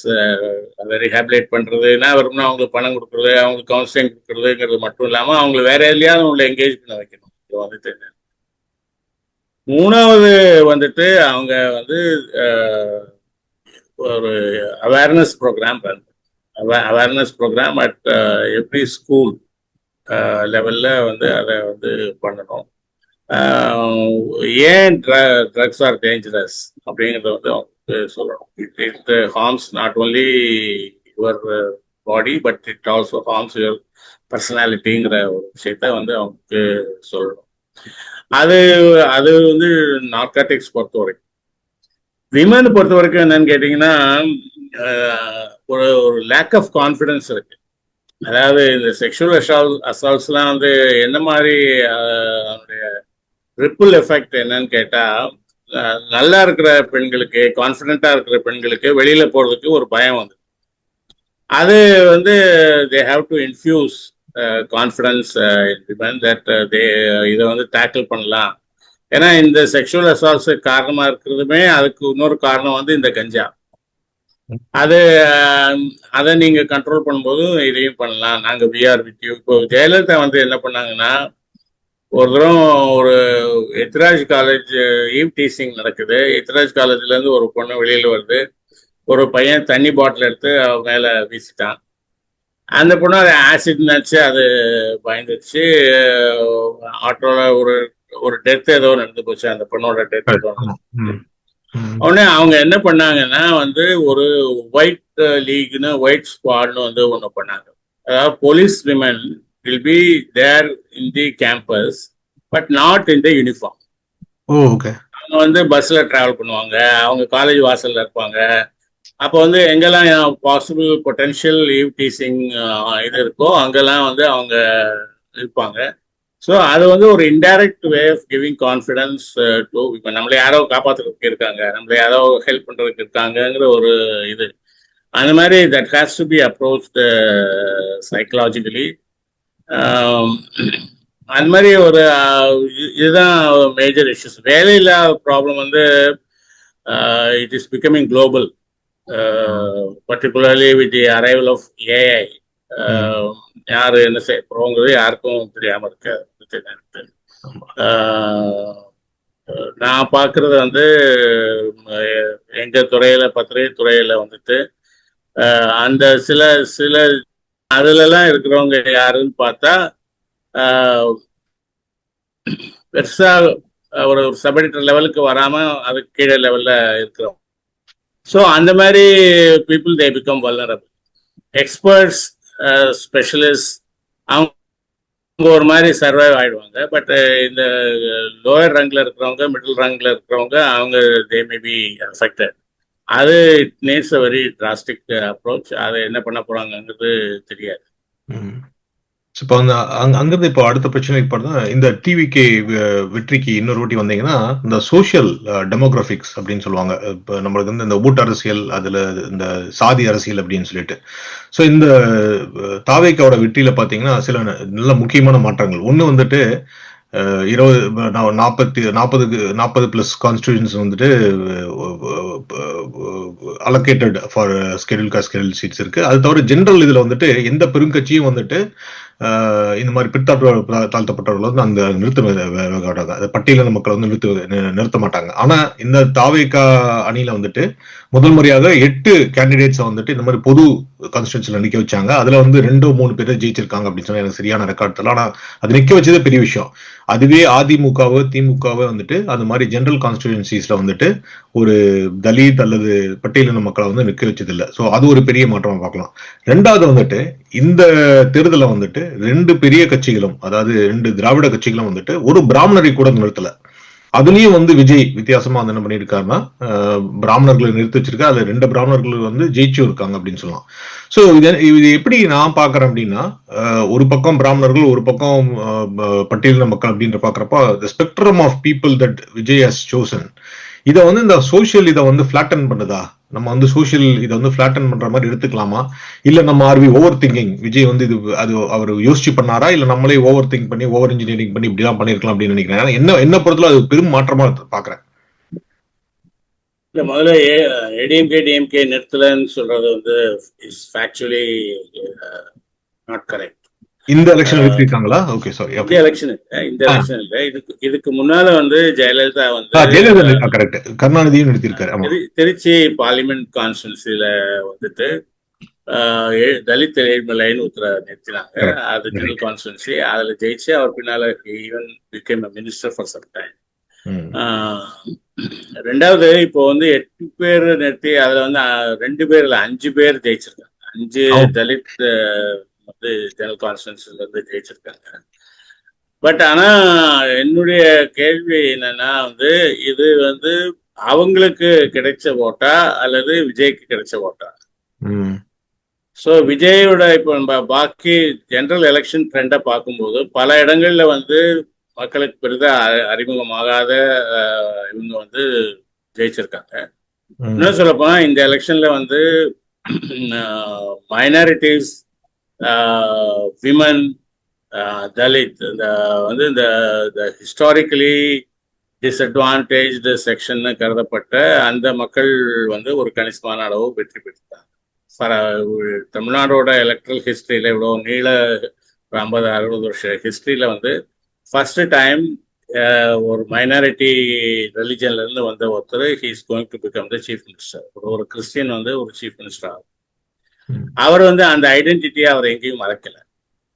அதை ரிஹாபிலேட் பண்ணுறதுனா வரும்னா அவங்களுக்கு பணம் கொடுக்குறது, அவங்களுக்கு கவுன்சிலிங் கொடுக்குறதுங்கிறது மட்டும் இல்லாமல் அவங்களை வேற எதுலையாவது அவங்களை என்கேஜ் பண்ண வைக்கணும். இது வந்துட்டு மூணாவது வந்துட்டு அவங்க வந்து ஒரு awareness programme at every school லெவலில் வந்து அதை வந்து பண்ணணும். ஏன் ட்ரக்ஸ் ஆர் டேஞ்சரஸ் அப்படிங்கிறத வந்து அவங்க சொல்லணும். It harms not only your body but it also harms your பர்சனாலிட்டிங்கிற ஒரு விஷயத்த வந்து அவங்களுக்கு சொல்லணும். அது அது வந்து நார்காட்டிக்ஸ் பொறுத்த வரைக்கும். விமன் பொறுத்த வரைக்கும் என்னன்னு கேட்டீங்கன்னா, ஒரு லேக் ஆஃப் கான்ஃபிடன்ஸ் இருக்கு. அதாவது இந்த செக்ஷுவல் அசால்ட்ஸ்லாம் வந்து என்ன மாதிரி அதனுடைய ரிப்பிள் எஃபெக்ட் என்னன்னு கேட்டா, நல்லா இருக்கிற பெண்களுக்கு, கான்ஃபிடென்ட்டா இருக்கிற பெண்களுக்கு வெளியில போறதுக்கு ஒரு பயம் வந்து, அது வந்து they have to infuse confidence in women that they இதை வந்து டேக்கிள் பண்ணலாம் ஏன்னா இந்த செக்ஷுவல் அசால்ட்ஸ் காரணமா இருக்கிறதுமே அதுக்கு இன்னொரு காரணம் வந்து இந்த கஞ்சா. அது அதை நீங்க கண்ட்ரோல் பண்ணும்போது இதையும் பண்ணலாம். நாங்க விஆர் வித் யூ. இப்போ ஜெயலலிதா வந்து என்ன பண்ணாங்கன்னா, ஒரு தரம் ஒரு எத்ராஜ் காலேஜ் ஈவ் டீசிங் நடக்குது. எத்ராஜ் காலேஜ்ல இருந்து ஒரு பொண்ணு வெளியில வருது. ஒரு பையன் தண்ணி பாட்டில் எடுத்து அவ மேல வீசிட்டான். அந்த பொண்ணு அதை ஆசிட் நினைச்சு அது பயந்துச்சு. ஆட்டோல ஒரு ஒரு டெத் ஏதோ நடந்து போச்சு. அந்த பொண்ணோட டெத் ஏதோ உடனே அவங்க என்ன பண்ணாங்கன்னா வந்து ஒரு ஒயிட் லீக்னு ஒயிட் ஸ்குவாட்னு வந்து ஒன்று பண்ணாங்க. அதாவது police women will be there in the campus but not in the uniform. அவங்க வந்து பஸ்ல டிராவல் பண்ணுவாங்க, அவங்க காலேஜ் வாசல்ல இருப்பாங்க. அப்போ வந்து எங்கெல்லாம் பாசிபிள் பொட்டென்ஷியல் ஈவ் டீசிங் இது இருக்கோ அங்கெல்லாம் வந்து அவங்க இருப்பாங்க. ஸோ அது வந்து ஒரு indirect way of giving confidence to இப்போ நம்மளை யாரோ காப்பாற்றுறதுக்கு இருக்காங்க, நம்மளை யாரோ ஹெல்ப் பண்ணுறதுக்கு இருக்காங்கங்கிற ஒரு இது. அந்த மாதிரி that has to be approach psychologically. அந்த மாதிரி ஒரு இதுதான் மேஜர் இஷ்யூஸ். வேலையில்லா ப்ராப்ளம் வந்து it is becoming global, particularly with the arrival of AI. யாரு என்ன செய்ய போறோங்கிறது யாருக்கும் தெரியாம இருக்காது. நான் பார்க்கறது வந்து எங்க துறையில பத்திரிகை துறையில வந்துட்டு அந்த சில சில அதுலலாம் இருக்கிறவங்க யாருன்னு பார்த்தா பெருசா ஒரு சப் எடிட்டர் லெவலுக்கு வராம அதுக்கு கீழே லெவல்ல இருக்கிறோம். ஸோ அந்த மாதிரி people they become vulnerable. Experts, specialist அவங்க ஒரு மாதிரி சர்வைவ் ஆயிடுவாங்க. பட் இந்த லோயர் ரேங்க்ல இருக்கிறவங்க, மிடில் ரேங்க்ல இருக்கிறவங்க, அவங்க தே மே பி அஃபெக்டட். அது it needs a very drastic approach. அதை என்ன பண்ண போறாங்கிறது தெரியாது. இப்போ அங்கிருந்து இப்போ அடுத்த பிரச்சனை இப்போ இந்த டிவிக்கு வெற்றிக்கு இன்னொரு வாட்டி வந்தீங்கன்னா இந்த சோசியல் டெமோகிராபிக்ஸ் அப்படின்னு சொல்லுவாங்க. இப்போ நம்மளுக்கு வந்து இந்த ஓட்டு அரசியல், அதுல இந்த சாதி அரசியல் அப்படின்னு சொல்லிட்டு. ஸோ இந்த தாவேக்காவோட வெற்றியில பாத்தீங்கன்னா சில நல்ல முக்கியமான மாற்றங்கள். ஒன்று வந்துட்டு 40 பிளஸ் கான்ஸ்டிடியூஷன்ஸ் வந்துட்டு allocated for schedule caste schedule seats இருக்கு. அது தவிர ஜெனரல் இதுல வந்துட்டு எந்த பெருங்கட்சியும் வந்துட்டு இந்த மாதிரி தாழ்த்தப்பட்டவர்கள் வந்து அந்த நிறுத்த பட்டியலின மக்களை வந்து நிறுத்த மாட்டாங்க. ஆனா இந்த தாவேகா அணியில வந்துட்டு முதல் முறையாக 8 கேண்டிடேட்ஸ் வந்துட்டு இந்த மாதிரி பொது கான்ஸ்டிடியூன்சில நிக்க வச்சாங்க. அதுல வந்து 2-3 பேர் ஜெயிச்சிருக்காங்க அப்படின்னு சொன்னா எனக்கு சரியான ரெக்கார்ட் தெரியல. ஆனா அது நிக்க வச்சதே பெரிய விஷயம். அதுவே அதிமுகவோ திமுகவோ வந்துட்டு அந்த மாதிரி ஜெனரல் கான்ஸ்டிடியூன்சிஸ்ல வந்துட்டு ஒரு தலித் அல்லது பட்டியலின மக்களை வந்து நிக்க வச்சது இல்லை. ஸோ அது ஒரு பெரிய மாற்றமா பார்க்கலாம். ரெண்டாவது வந்துட்டு இந்த தேர்தலை வந்துட்டு 2 பெரிய கட்சிகளும், அதாவது 2 திராவிட கட்சிகளும் வந்துட்டு ஒரு பிராமணரை கூட நிறுத்தல. அதுலயும் வந்து விஜய் வித்தியாசமா என்ன பண்ணிருக்காருன்னா பிராமணர்களை நிறுத்தி வச்சிருக்கா. அதுல 2 பிராமணர்கள் வந்து ஜெயிச்சும் இருக்காங்க அப்படின்னு சொல்லலாம். சோ இது எப்படி நான் பாக்குறேன் அப்படின்னா, ஒரு பக்கம் பிராமணர்கள், ஒரு பக்கம் பட்டியலின மக்கள் அப்படின்ற பாக்குறப்ப the spectrum of people that Vijay has chosen இதை வந்து இந்த சோசியல் இதை வந்து ஃபிளாட்டன் பண்ணுதா? நம்ம வந்து சோசியல் இதை வந்து ஃபிளாட்டன் பண்ற மாதிரி எடுத்துக்கலாமா? இல்ல நம்ம are we over thinking? Vijay வந்து இது அது அவர் யோசிச்சு பண்ணாரா, இல்ல நம்மளே ஓவர் திங்க் பண்ணி ஓவர் இன்ஜினியரிங் பண்ணி இப்படிலாம் பண்ணிருக்கலாம் அப்படின்னு நினைக்கிறேன். என்ன பொறுத்தல அது பெரும் மாற்றமா பாக்குறேன். இல்ல, முதல்ல ஏடிஎம்கே டிஎம்கே நிறுத்தலன்னு சொல்றது வந்து இஸ் ஃபேக்சுவலி நாட் கரெக்ட். இந்த எலெக்ஷன் நிறுத்திருக்காங்களா? Okay, sorry. இந்த எலெக்ஷன் இல்ல, இதுக்கு முன்னால வந்து ஜெயலலிதா வந்து கரெக்ட், கருணாநிதியும் நிறுத்திருக்காரு. திருச்சி பார்லிமெண்ட் கான்ஸ்டிட்யூன்சில வந்துட்டு தலித் ஏழ்மலைன்னு நிறுத்தினாங்க. அது ஜெனரல் கான்ஸ்டிட்யூன்சி. அதுல ஜெயிச்சு அவர் பின்னால even became minister for some time. ரெண்டாவது இப்போ வந்து 8 பேர் நிறுத்தி அதுல வந்து 2 பேர் இல்ல 5 பேர் ஜெயிச்சிருக்காங்க. 5 தலித் வந்து ஜெனரல் கான்ஸ்டிட்யூன்சில இருந்து ஜெயிச்சிருக்காங்க. பட் ஆனா என்னுடைய கேள்வி என்னன்னா வந்து இது வந்து அவங்களுக்கு கிடைச்ச ஓட்டா அல்லது விஜய்க்கு கிடைச்ச ஓட்டா? ஸோ விஜயோட இப்போ பாக்கி ஜெனரல் எலெக்ஷன் ட்ரெண்டை பார்க்கும்போது பல இடங்கள்ல வந்து மக்களுக்கு பெரிதா அறிமுகமாகாத இவங்க வந்து ஜெயிச்சிருக்காங்க. இன்னும் சொல்ல போனா இந்த எலெக்ஷன்ல வந்து மைனாரிட்டிஸ், விமன், தலித், இந்த வந்து இந்த ஹிஸ்டாரிக்கலி டிஸ்அட்வான்டேஜ்டு செக்ஷன் கருதப்பட்ட அந்த மக்கள் வந்து ஒரு கணிசமான அளவு வெற்றி பெற்றாங்க. தமிழ்நாடோட எலக்ட்ரல் ஹிஸ்டரியில இவ்வளோ நீள 50-60 வருஷ ஹிஸ்டரியில வந்து ஃபர்ஸ்ட் டைம் ஒரு மைனாரிட்டி ரிலிஜன்ல இருந்து வந்த ஒருத்தர் he is going to become the chief minister. ஒரு கிறிஸ்டியன் வந்து ஒரு சீஃப் மினிஸ்டர் ஆகும். அவர் வந்து அந்த ஐடென்டிட்டியை அவர் எங்கேயும் மறக்கல.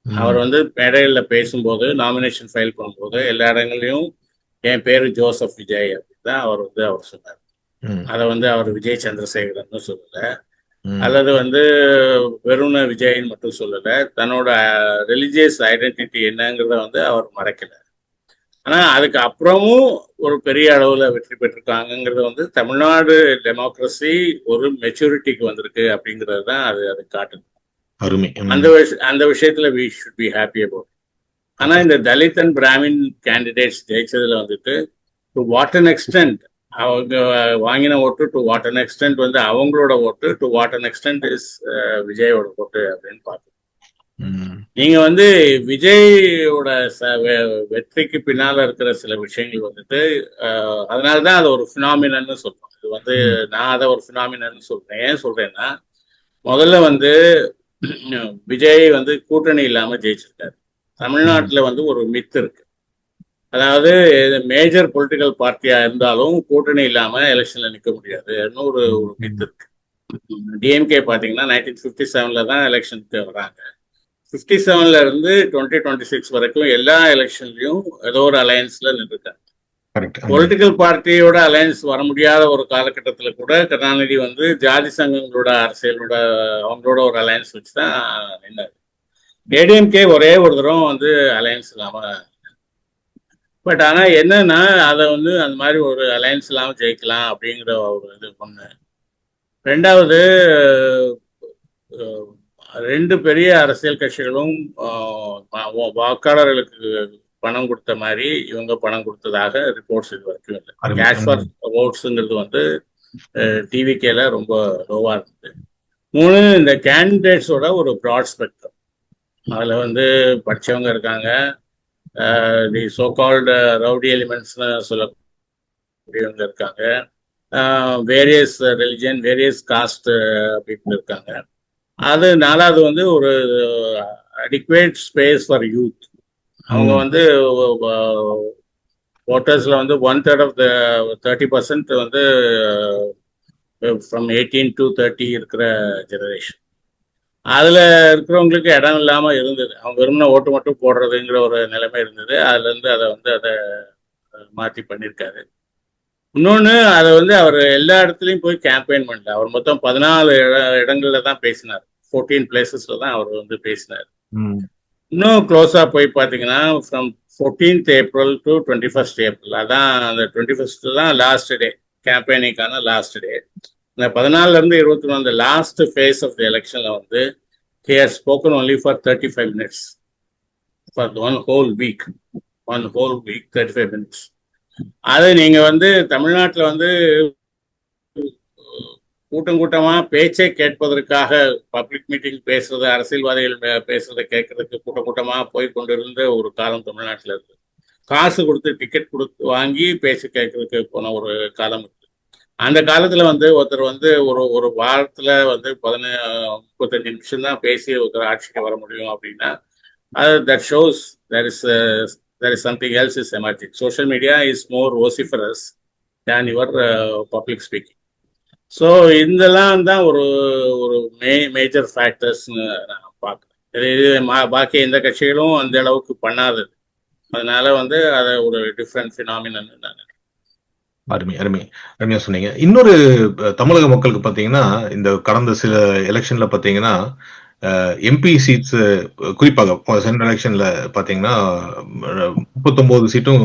அவர் வந்து மேடைகளில் பேசும்போது, நாமினேஷன் ஃபைல் பண்ணும்போது எல்லா இடங்களையும் என் பேரு ஜோசப் விஜய் அப்படின்னு தான் அவர் வந்து அவர் சொன்னார். அதை வந்து அவர் விஜய் சந்திரசேகரன் சொல்லல, அல்லது வந்து வெறும் விஜய்ன்னு மட்டும் சொல்லல, தன்னோட ரிலிஜியஸ் ஐடென்டிட்டி என்னங்கிறத வந்து அவர் மறைக்கல. ஆனா அதுக்கு அப்புறமும் ஒரு பெரிய அளவுல வெற்றி பெற்றிருக்காங்கிறது வந்து தமிழ்நாடு டெமோக்ரஸி ஒரு மெச்சூரிட்டிக்கு வந்திருக்கு அப்படிங்கிறது தான் அது காட்டுது. அந்த விஷயத்துல we should be happy about. ஆனா இந்த தலித் அண்ட் பிராமின் கேண்டிடேட்ஸ் ஜெயிச்சதுல வந்துட்டு டு வாட் அன் எக்ஸ்டென்ட் அவங்க வாங்கின ஓட்டு, டு வாட் அன் எக்ஸ்டென்ட் வந்து அவங்களோட ஓட்டு, to what an extent is விஜயோட ஓட்டு அப்படின்னு பார்க்கணும். நீங்க வந்து விஜயோட வெற்றிக்கு பின்னால இருக்கிற சில விஷயங்கள் வந்துட்டு அதனாலதான் அது ஒரு பினாமினன்னு சொல்றோம். இது வந்து நான் அதை ஒரு பினாமினன்னு சொல்றேன். ஏன் சொல்றேன்னா, முதல்ல வந்து விஜய் வந்து கூட்டணி இல்லாம ஜெயிச்சிருக்காரு. தமிழ்நாட்டுல வந்து ஒரு மித்து இருக்கு, அதாவது மேஜர் பொலிட்டிக்கல் பார்ட்டியா இருந்தாலும் கூட்டணி இல்லாம எலெக்ஷன்ல நிக்க முடியாதுன்னு ஒரு மித்து இருக்கு. டிஎம்கே பாத்தீங்கன்னா 1957 தான் எலெக்ஷனுக்கு வராங்க. 57 இருந்து 2026 வரைக்கும் எல்லா எலெக்ஷன்லயும் ஏதோ ஒரு அலையன்ஸ்ல நின்றுட்டாங்க. பொலிட்டிக்கல் பார்ட்டியோட அலையன்ஸ் வர முடியாத ஒரு காலகட்டத்தில் கூட கருணாநிதி வந்து ஜாதி சங்கங்களோட அரசியலோட அவங்களோட ஒரு அலையன்ஸ் வச்சுதான் நின்னாரு. ஏடிஎம்கே ஒரே ஒரு தடவை வந்து அலையன்ஸ் இல்லாம, பட் ஆனா என்னன்னா அதை வந்து அந்த மாதிரி ஒரு அலையன்ஸ் இல்லாம ஜெயிக்கலாம் அப்படிங்கிற ஒரு இது ஒண்ணு. ரெண்டாவது, ரெண்டு பெரிய அரசியல் கட்சிகளும் வாக்காளர்களுக்கு பணம் கொடுத்த மாதிரி இவங்க பணம் கொடுத்ததாக ரிப்போர்ட்ஸ் இது வரைக்கும் இல்லை. கேஷ் ஃபார் ஓட்ஸுங்கிறது வந்து டிவிகேல ரொம்ப லோவா இருந்தது. 3, இந்த கேண்டிடேட்ஸோட ஒரு ப்ராட் ஸ்பெக்ட்ரம். அதுல வந்து படிச்சவங்க இருக்காங்க, தி சோ கால்டு ரவுடி எலிமெண்ட்ஸ்னு சொல்லக்கூடியவங்க இருக்காங்க, various religion, various cost people இருக்காங்க. அது 4வது வந்து ஒரு அடிக்குவேட் ஸ்பேஸ் ஃபார் யூத். அவங்க வந்து ஓட்டர்ஸ்ல வந்து 1/3 ஆஃப் த 30% வந்து ஃப்ரம் 18 to 30 இருக்கிற ஜெனரேஷன். அதுல இருக்கிறவங்களுக்கு இடம் இல்லாம இருந்தது. அவங்க விரும்பின ஓட்டு மட்டும் போடுறதுங்கிற ஒரு நிலைமை இருந்தது. அதுல இருந்து அதை மாற்றி பண்ணியிருக்காரு. இன்னொன்னு, அதை வந்து அவர் எல்லா இடத்துலையும் போய் கேம்பெயின் பண்ணல. அவர் மொத்தம் 14 இடங்கள்ல தான் பேசினார். 14 பிளேசஸ்ல தான் அவர் வந்து பேசினார். இன்னும் க்ளோஸா போய் பார்த்தீங்கன்னா, from 14th April to 21st April, அதான் அந்த 21st தான் லாஸ்ட் டே, கேம்பெயினிங்கான லாஸ்ட் டே. இந்த 14 இருந்து 21 அந்த லாஸ்ட் ஃபேஸ் ஆஃப் த எலெக்ஷன்ல வந்து he has spoken only for 35 minutes for one whole week 35 minutes. அது நீங்க வந்து தமிழ்நாட்டில் வந்து கூட்டமா பேச்சை கேட்பதற்காக பப்ளிக் மீட்டிங் பேசுறது, அரசியல்வாதிகள் பேசுறதை கேட்கறதுக்கு கூட்டமா போய் கொண்டிருந்த ஒரு காலம் தமிழ்நாட்டில் இருக்கு. காசு கொடுத்து டிக்கெட் கொடுத்து வாங்கி பேச்சு கேட்கறதுக்கு போன ஒரு காலம் இருக்கு. அந்த காலத்துல வந்து ஒருத்தர் வந்து ஒரு வாரத்துல வந்து 35 நிமிஷம் தான் பேசி ஒருத்தர் ஆட்சிக்கு வர முடியும் அப்படின்னா, அது that shows there is something else is emerging. Social media is more vociferous than your public speaking. So இதெல்லாம் தான் ஒரு மேஜர் ஃபேக்டர்ஸ்னு நான் பார்க்குறேன். இது பாக்கி எந்த கட்சிகளும் அந்த அளவுக்கு பண்ணாதது. அதனால வந்து அதை ஒரு டிஃப்ரெண்ட் ஃபினாமினன் நான் நினைக்கிறேன். அருமையா சொன்னீங்க. இன்னொரு தமிழக மக்களுக்கு பார்த்தீங்கன்னா, இந்த கடந்த சில எலெக்ஷன்ல பார்த்தீங்கன்னா எம்பி சீட்ஸ், குறிப்பாக சென்ட்ரல் எலெக்ஷன்ல பாத்தீங்கன்னா 39 சீட்டும்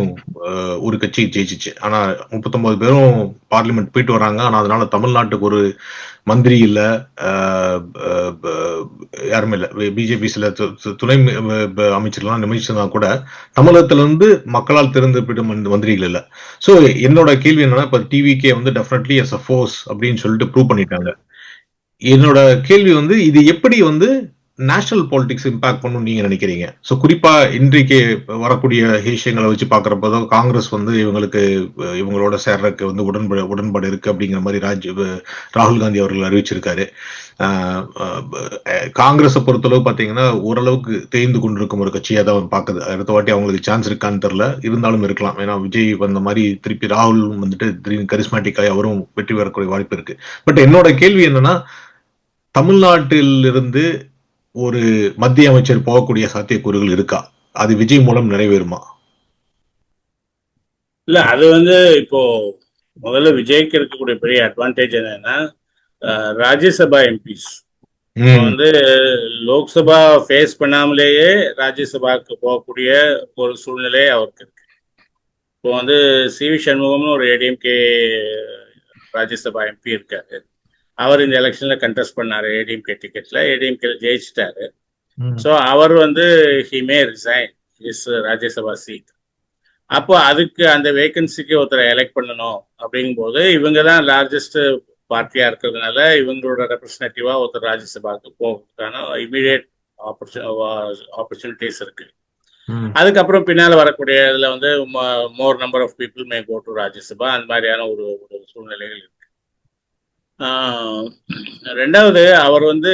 ஒரு கட்சி ஜெயிச்சிச்சு. ஆனா 39 பேரும் பார்லிமெண்ட் போயிட்டு வராங்க. ஆனா அதனால தமிழ்நாட்டுக்கு ஒரு மந்திரி இல்ல, யாருமே இல்ல. பிஜேபி சில துணை அமைச்சர்கள்லாம் நியமிச்சதா கூட தமிழகத்துல இருந்து மக்களால் தேர்ந்தெடுக்கப்பட்ட மந்திரிகள் இல்ல. சோ என்னோட கேள்வி என்னன்னா, இப்ப டிவிகே வந்து டெஃபினெட்லி as a force அப்படின்னு சொல்லிட்டு ப்ரூவ் பண்ணிட்டாங்க. என்னோட கேள்வி வந்து, இது எப்படி வந்து நேஷனல் பாலிடிக்ஸ் இம்பாக்ட் பண்ணும் நீங்க நினைக்கிறீங்க? ஸோ குறிப்பா இன்றைக்கு வரக்கூடிய விஷயங்களை வச்சு பார்க்குறப்போ காங்கிரஸ் வந்து இவங்களோட சேர்றதுக்கு வந்து உடன்பாடு இருக்கு அப்படிங்கிற மாதிரி ராகுல் காந்தி அவர்கள் அறிவிச்சிருக்காரு. காங்கிரஸை பொறுத்தளவு பார்த்தீங்கன்னா ஓரளவுக்கு தேய்ந்து கொண்டிருக்கும் ஒரு கட்சியாக தான் பார்க்குது. அடுத்த வாட்டி அவங்களுக்கு சான்ஸ் இருக்கான்னு தெரியல, இருந்தாலும் இருக்கலாம். ஏன்னா விஜய் வந்த மாதிரி திருப்பி ராகுல் வந்துட்டு திடீர்னு கரிஸ்மேட்டிக்காக அவரும் வெற்றி பெறக்கூடிய வாய்ப்பு இருக்கு. பட் என்னோட கேள்வி என்னன்னா, தமிழ்நாட்டிலிருந்து ஒரு மத்திய அமைச்சர் போகக்கூடிய சாத்தியக்கூறுகள் இருக்கா? அது விஜய் மூலம் நிறைவேறுமா? இல்ல, அது வந்து இப்போ முதல்ல விஜய்க்கு இருக்கக்கூடிய பெரிய அட்வான்டேஜ் என்னன்னா, ராஜ்யசபா எம்பிஸ் வந்து லோக்சபா ஃபேஸ் பண்ணாமலேயே ராஜ்யசபாவுக்கு போகக்கூடிய ஒரு சூழ்நிலை அவருக்கு இருக்கு. இப்போ வந்து சி.வி. சண்முகம்னு ஒரு ஏடிஎம்கே ராஜ்யசபா எம்பி இருக்காரு. அவர் இந்த எலெக்ஷன்ல கண்டெஸ்ட் பண்ணாரு ஏடிஎம்கே டிக்கெட்ல, ஏடிஎம்கே ஜெயிச்சிட்டாரு. ஸோ அவர் வந்து he may resign is Rajya Sabha seat. அப்போ அதுக்கு அந்த வேகன்சிக்கு ஒருத்தரை எலெக்ட் பண்ணணும் அப்படிங்கும்போது இவங்க தான் லார்ஜஸ்ட் பார்ட்டியா இருக்கிறதுனால இவங்களோட ரெப்ரஸன்டேட்டிவா ஒருத்தர் ராஜ்யசபாவுக்கு போகிறதுக்கான இமீடியட் ஆப்பர்ச்சுனிட்டிஸ் இருக்கு. அதுக்கப்புறம் பின்னால வரக்கூடிய இதுல வந்து more number of people may go to Rajya Sabha, அந்த மாதிரியான ஒரு சூழ்நிலைகள் இருக்கு. ரெண்டாவது, அவர் வந்து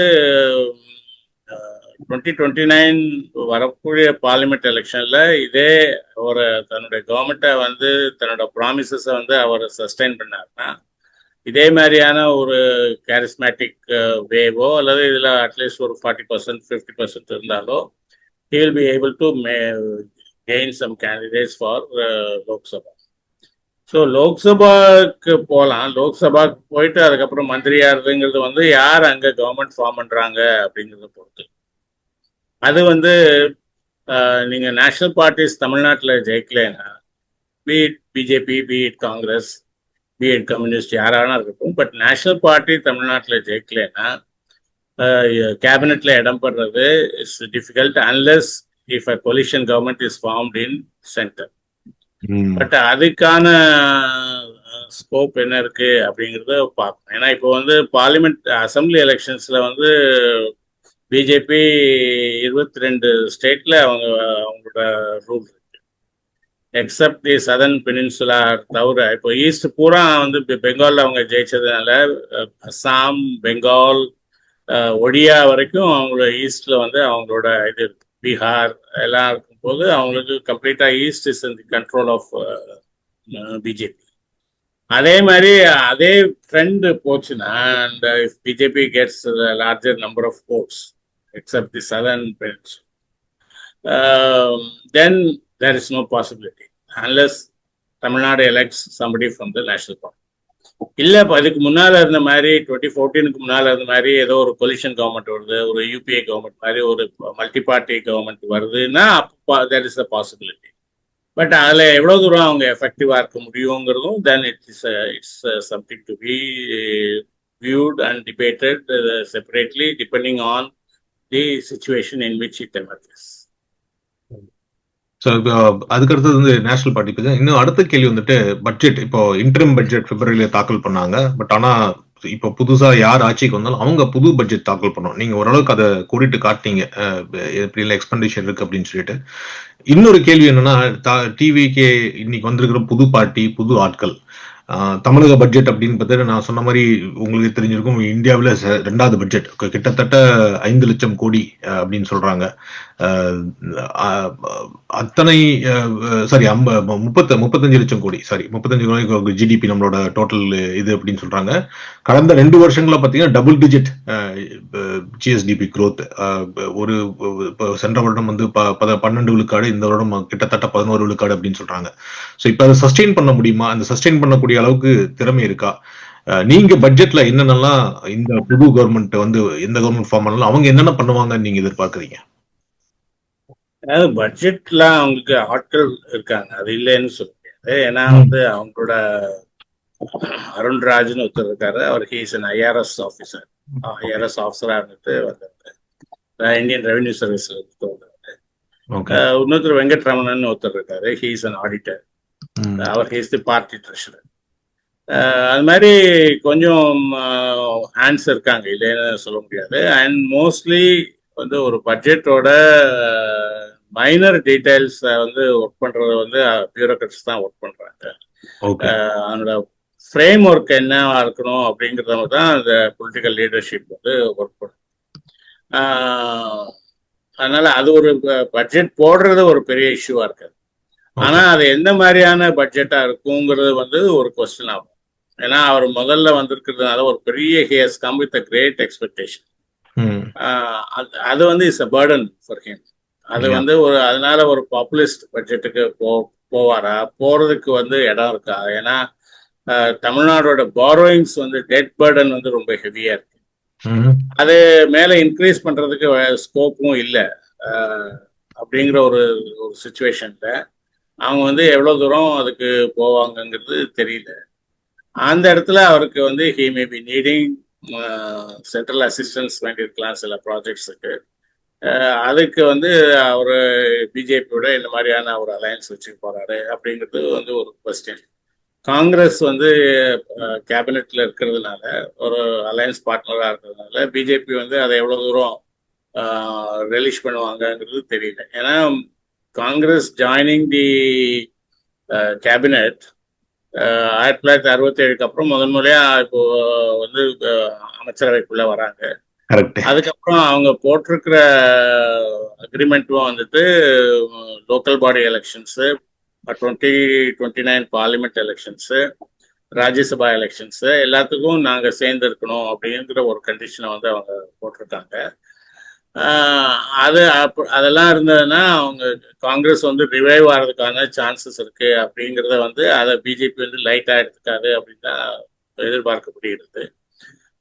2029 வரக்கூடிய பார்லிமெண்ட் எலெக்ஷன்ல இதே ஒரு தன்னுடைய கவர்மெண்ட்டை வந்து தன்னோட ப்ராமிசஸை வந்து அவர் சஸ்டைன் பண்ணாருன்னா, இதே மாதிரியான ஒரு கேரிஸ்மேட்டிக் வேவோ அல்லது இதில் அட்லீஸ்ட் ஒரு 40% 50% இருந்தாலோ he will be able to gain some candidates for Lok Sabha. So லோக்சபாவுக்கு போகலாம். லோக்சபாவுக்கு போயிட்டு அதுக்கப்புறம் மந்திரியாருங்கிறது வந்து யார் அங்கே கவர்மெண்ட் ஃபார்ம் பண்ணுறாங்க அப்படிங்கிறத பொறுத்து. அது வந்து நீங்கள் நேஷனல் பார்ட்டிஸ் தமிழ்நாட்டில் ஜெயிக்கலைன்னா, beat BJP, beat Congress, beat communist யாரானா இருக்கும், பட் நேஷனல் பார்ட்டி தமிழ்நாட்டில் ஜெயிக்கலைன்னா கேபினெட்ல இடம் பெறுறது is difficult unless if a coalition government is formed in centre. But அதுக்கான ஸ்கோப் என்ன இருக்கு அப்படிங்கிறத பார்க்கணும். ஏன்னா இப்போ வந்து பார்லிமெண்ட் அசம்பிளி எலெக்ஷன்ஸ்ல வந்து பிஜேபி 22 ஸ்டேட்ல அவங்களோட ரூல் இருக்கு, எக்ஸப்ட் தி சதர்ன் பெனின்சுலா தவிர. இப்போ ஈஸ்ட் பூரா வந்து பெங்கால்ல அவங்க ஜெயிச்சதுனால அஸ்ஸாம், பெங்கால், ஒடியா வரைக்கும் அவங்களோட ஈஸ்ட்ல வந்து அவங்களோட இது இருக்கு. பீகார் எல்லாம் இருக்கும்போது அவங்களுக்கு கம்ப்ளீட்டா east is in the control of BJP. அதே மாதிரி அதே ட்ரெண்ட் போச்சுன்னா, and if BJP gets larger number of votes except the southern belts, then there is no possibility unless Tamil Nadu elects somebody from the national party. இல்ல, அதுக்கு முன்னால இருந்த மாதிரி 2014க்கு முன்னால இருந்த மாதிரி ஏதோ ஒரு கொலிஷன் கவர்மெண்ட் வருது, ஒரு யூபிஏ கவர்மெண்ட் மாதிரி ஒரு மல்டி பார்ட்டி கவர்மெண்ட் வருதுன்னா அப்போ there is a possibility. But அதுல எவ்வளவு தூரம் அவங்க எஃபெக்டிவா இருக்க முடியுங்கிறதும் then it's something to be viewed and debated separately depending on the situation in which it emerges. So இப்போ அதுக்கடுத்தது வந்து நேஷனல் பார்ட்டி பற்றி. இன்னும் அடுத்த கேள்வி வந்துட்டு பட்ஜெட். இப்போ இன்டர்ம் பட்ஜெட் பிப்ரவரியில தாக்கல் பண்ணாங்க. பட் ஆனால் இப்போ புதுசா யார் ஆட்சிக்கு வந்தாலும் அவங்க புது பட்ஜெட் தாக்கல் பண்ணணும். நீங்க ஓரளவுக்கு அதை கூட்டிட்டு காட்டினீங்க எப்படி எல்லாம் எக்ஸ்பெண்டிச்சர் இருக்கு அப்படின்னு சொல்லிட்டு. இன்னொரு கேள்வி என்னன்னா, டிவிக்கு இன்னைக்கு வந்திருக்கிற புது பார்ட்டி, புது ஆட்கள், தமிழக பட்ஜெட் அப்படின்னு பார்த்தா நான் சொன்ன மாதிரி உங்களுக்கு தெரிஞ்சிருக்கும், இந்தியாவில் 2வது பட்ஜெட் கிட்டத்தட்ட 5 லட்சம் கோடி அப்படின்னு சொல்றாங்க. அத்தனை சாரி 35 லட்சம் கோடி, சாரி 35 கோடி ஜிடிபி நம்மளோட டோட்டல் இது அப்படின்னு சொல்றாங்க. கடந்த 2 வருஷங்களா பாத்தீங்கன்னா டபுள் டிஜிட் ஜிஎஸ்டிபி growth. ஒரு சென்ற வருடம் வந்து 12 விழுக்காடு, இந்த வருடம் கிட்டத்தட்ட 11 விழுக்காடு அப்படின்னு சொல்றாங்க. ஸோ இப்போ அதை சஸ்டெயின் பண்ண முடியுமா? அந்த சஸ்டெயின் பண்ணக்கூடிய அளவுக்கு திறமை இருக்கா? நீங்க பட்ஜெட்ல என்னென்னலாம் இந்த புது கவர்மெண்ட் வந்து எந்த கவர்மெண்ட் ஃபார்ம் பண்ணலாம் அவங்க என்னென்ன பண்ணுவாங்கன்னு நீங்க எதிர்பார்க்கறீங்க? அதாவது பட்ஜெட்ல அவங்களுக்கு ஆட்கள் இருக்காங்க, அது இல்லைன்னு சொல்ல முடியாது. ஏன்னா வந்து அவங்களோட அருண்ராஜ்னு ஒருத்தர் இருக்காரு, அவர் he's an IRS officer. IRS ஆஃபீஸரா இருந்துட்டு வந்தாரு, இந்தியன் ரெவென்யூ சர்வீஸ்ல இருந்து வந்தாரு. இன்னொருத்தர் வெங்கட்ரமணன் ஒருத்தர் இருக்காரு, ஹீஸ் அன் ஆடிட்டர், அவர் ஹீஸ் தி பார்ட்டி ட்ரெஷரர். அது மாதிரி கொஞ்சம் ஹேண்ட்ஸ் இருக்காங்க, இல்லைன்னு சொல்ல முடியாது. அண்ட் மோஸ்ட்லி வந்து ஒரு பட்ஜெட்டோட மைனர் டீடைல்ஸ் வந்து ஒர்க் பண்றது வந்து பியூரோக்ராட்ஸ் தான் ஒர்க் பண்றாங்க. ஓகே. அதோட ஃப்ரேம் ஒர்க் என்னவா இருக்கணும் அப்படிங்கிறத தான் அந்த பொலிட்டிக்கல் லீடர்ஷிப் வந்து ஒர்க் பண்ணும். அதனால அது ஒரு பட்ஜெட் போடுறது ஒரு பெரிய இஷ்யூவா இருக்காது. ஆனா அது எந்த மாதிரியான பட்ஜெட்டா இருக்குங்கிறது வந்து ஒரு கொஸ்டின் ஆகும். ஏன்னா அவர் முதல்ல வந்திருக்கிறதுனால ஒரு பெரிய here's come with a great expectation. அது வந்து it's a burden for him. அது வந்து ஒரு அதனால ஒரு பாப்புலிஸ்ட் பட்ஜெட்டுக்கு போவாரா, போறதுக்கு வந்து இடம் இருக்கா? ஏன்னா தமிழ்நாடோட பாரோயிங்ஸ் வந்து டெட் பர்டன் வந்து ரொம்ப ஹெவியா இருக்கு. அது மேல இன்க்ரீஸ் பண்றதுக்கு ஸ்கோப்பும் இல்லை அப்படிங்கிற ஒரு சுச்சுவேஷன்ல அவங்க வந்து எவ்வளவு தூரம் அதுக்கு போவாங்கங்கிறது தெரியல. அந்த இடத்துல அவருக்கு வந்து he may be needing central assistance வேண்டியிருக்கலாம் சில ப்ராஜெக்ட்ஸுக்கு. அதுக்கு வந்து அவர் பிஜேபியோட இந்த மாதிரியான ஒரு அலையன்ஸ் வச்சுக்க போறாரு அப்படிங்கிறது வந்து ஒரு கொஸ்டின். காங்கிரஸ் வந்து கேபினெட்ல இருக்கிறதுனால ஒரு அலையன்ஸ் பார்ட்னரா இருக்கிறதுனால பிஜேபி வந்து அதை எவ்வளவு தூரம் ரிலீஸ் பண்ணுவாங்கங்கிறது தெரியல. ஏன்னா காங்கிரஸ் ஜாயினிங் தி கேபினெட் 1967 அப்புறம் முதன்முறையா இப்போ வந்து அமைச்சரவைக்குள்ள வராங்க. அதுக்கப்புறம் அவங்க போட்டிருக்கிற அக்ரிமெண்ட்டும் வந்துட்டு local body elections, 2029 parliament elections, Rajya Sabha elections எல்லாத்துக்கும் நாங்கள் சேர்ந்து இருக்கணும் அப்படிங்கிற ஒரு கண்டிஷனை வந்து அவங்க போட்டிருக்காங்க. அதெல்லாம் இருந்ததுன்னா அவங்க காங்கிரஸ் வந்து ரிவைவ் ஆகிறதுக்கான சான்சஸ் இருக்கு அப்படிங்கிறத வந்து அதை பிஜேபி வந்து லைட்டா எடுத்துக்காது அப்படின்னு தான் எதிர்பார்க்கப்படுகிறது.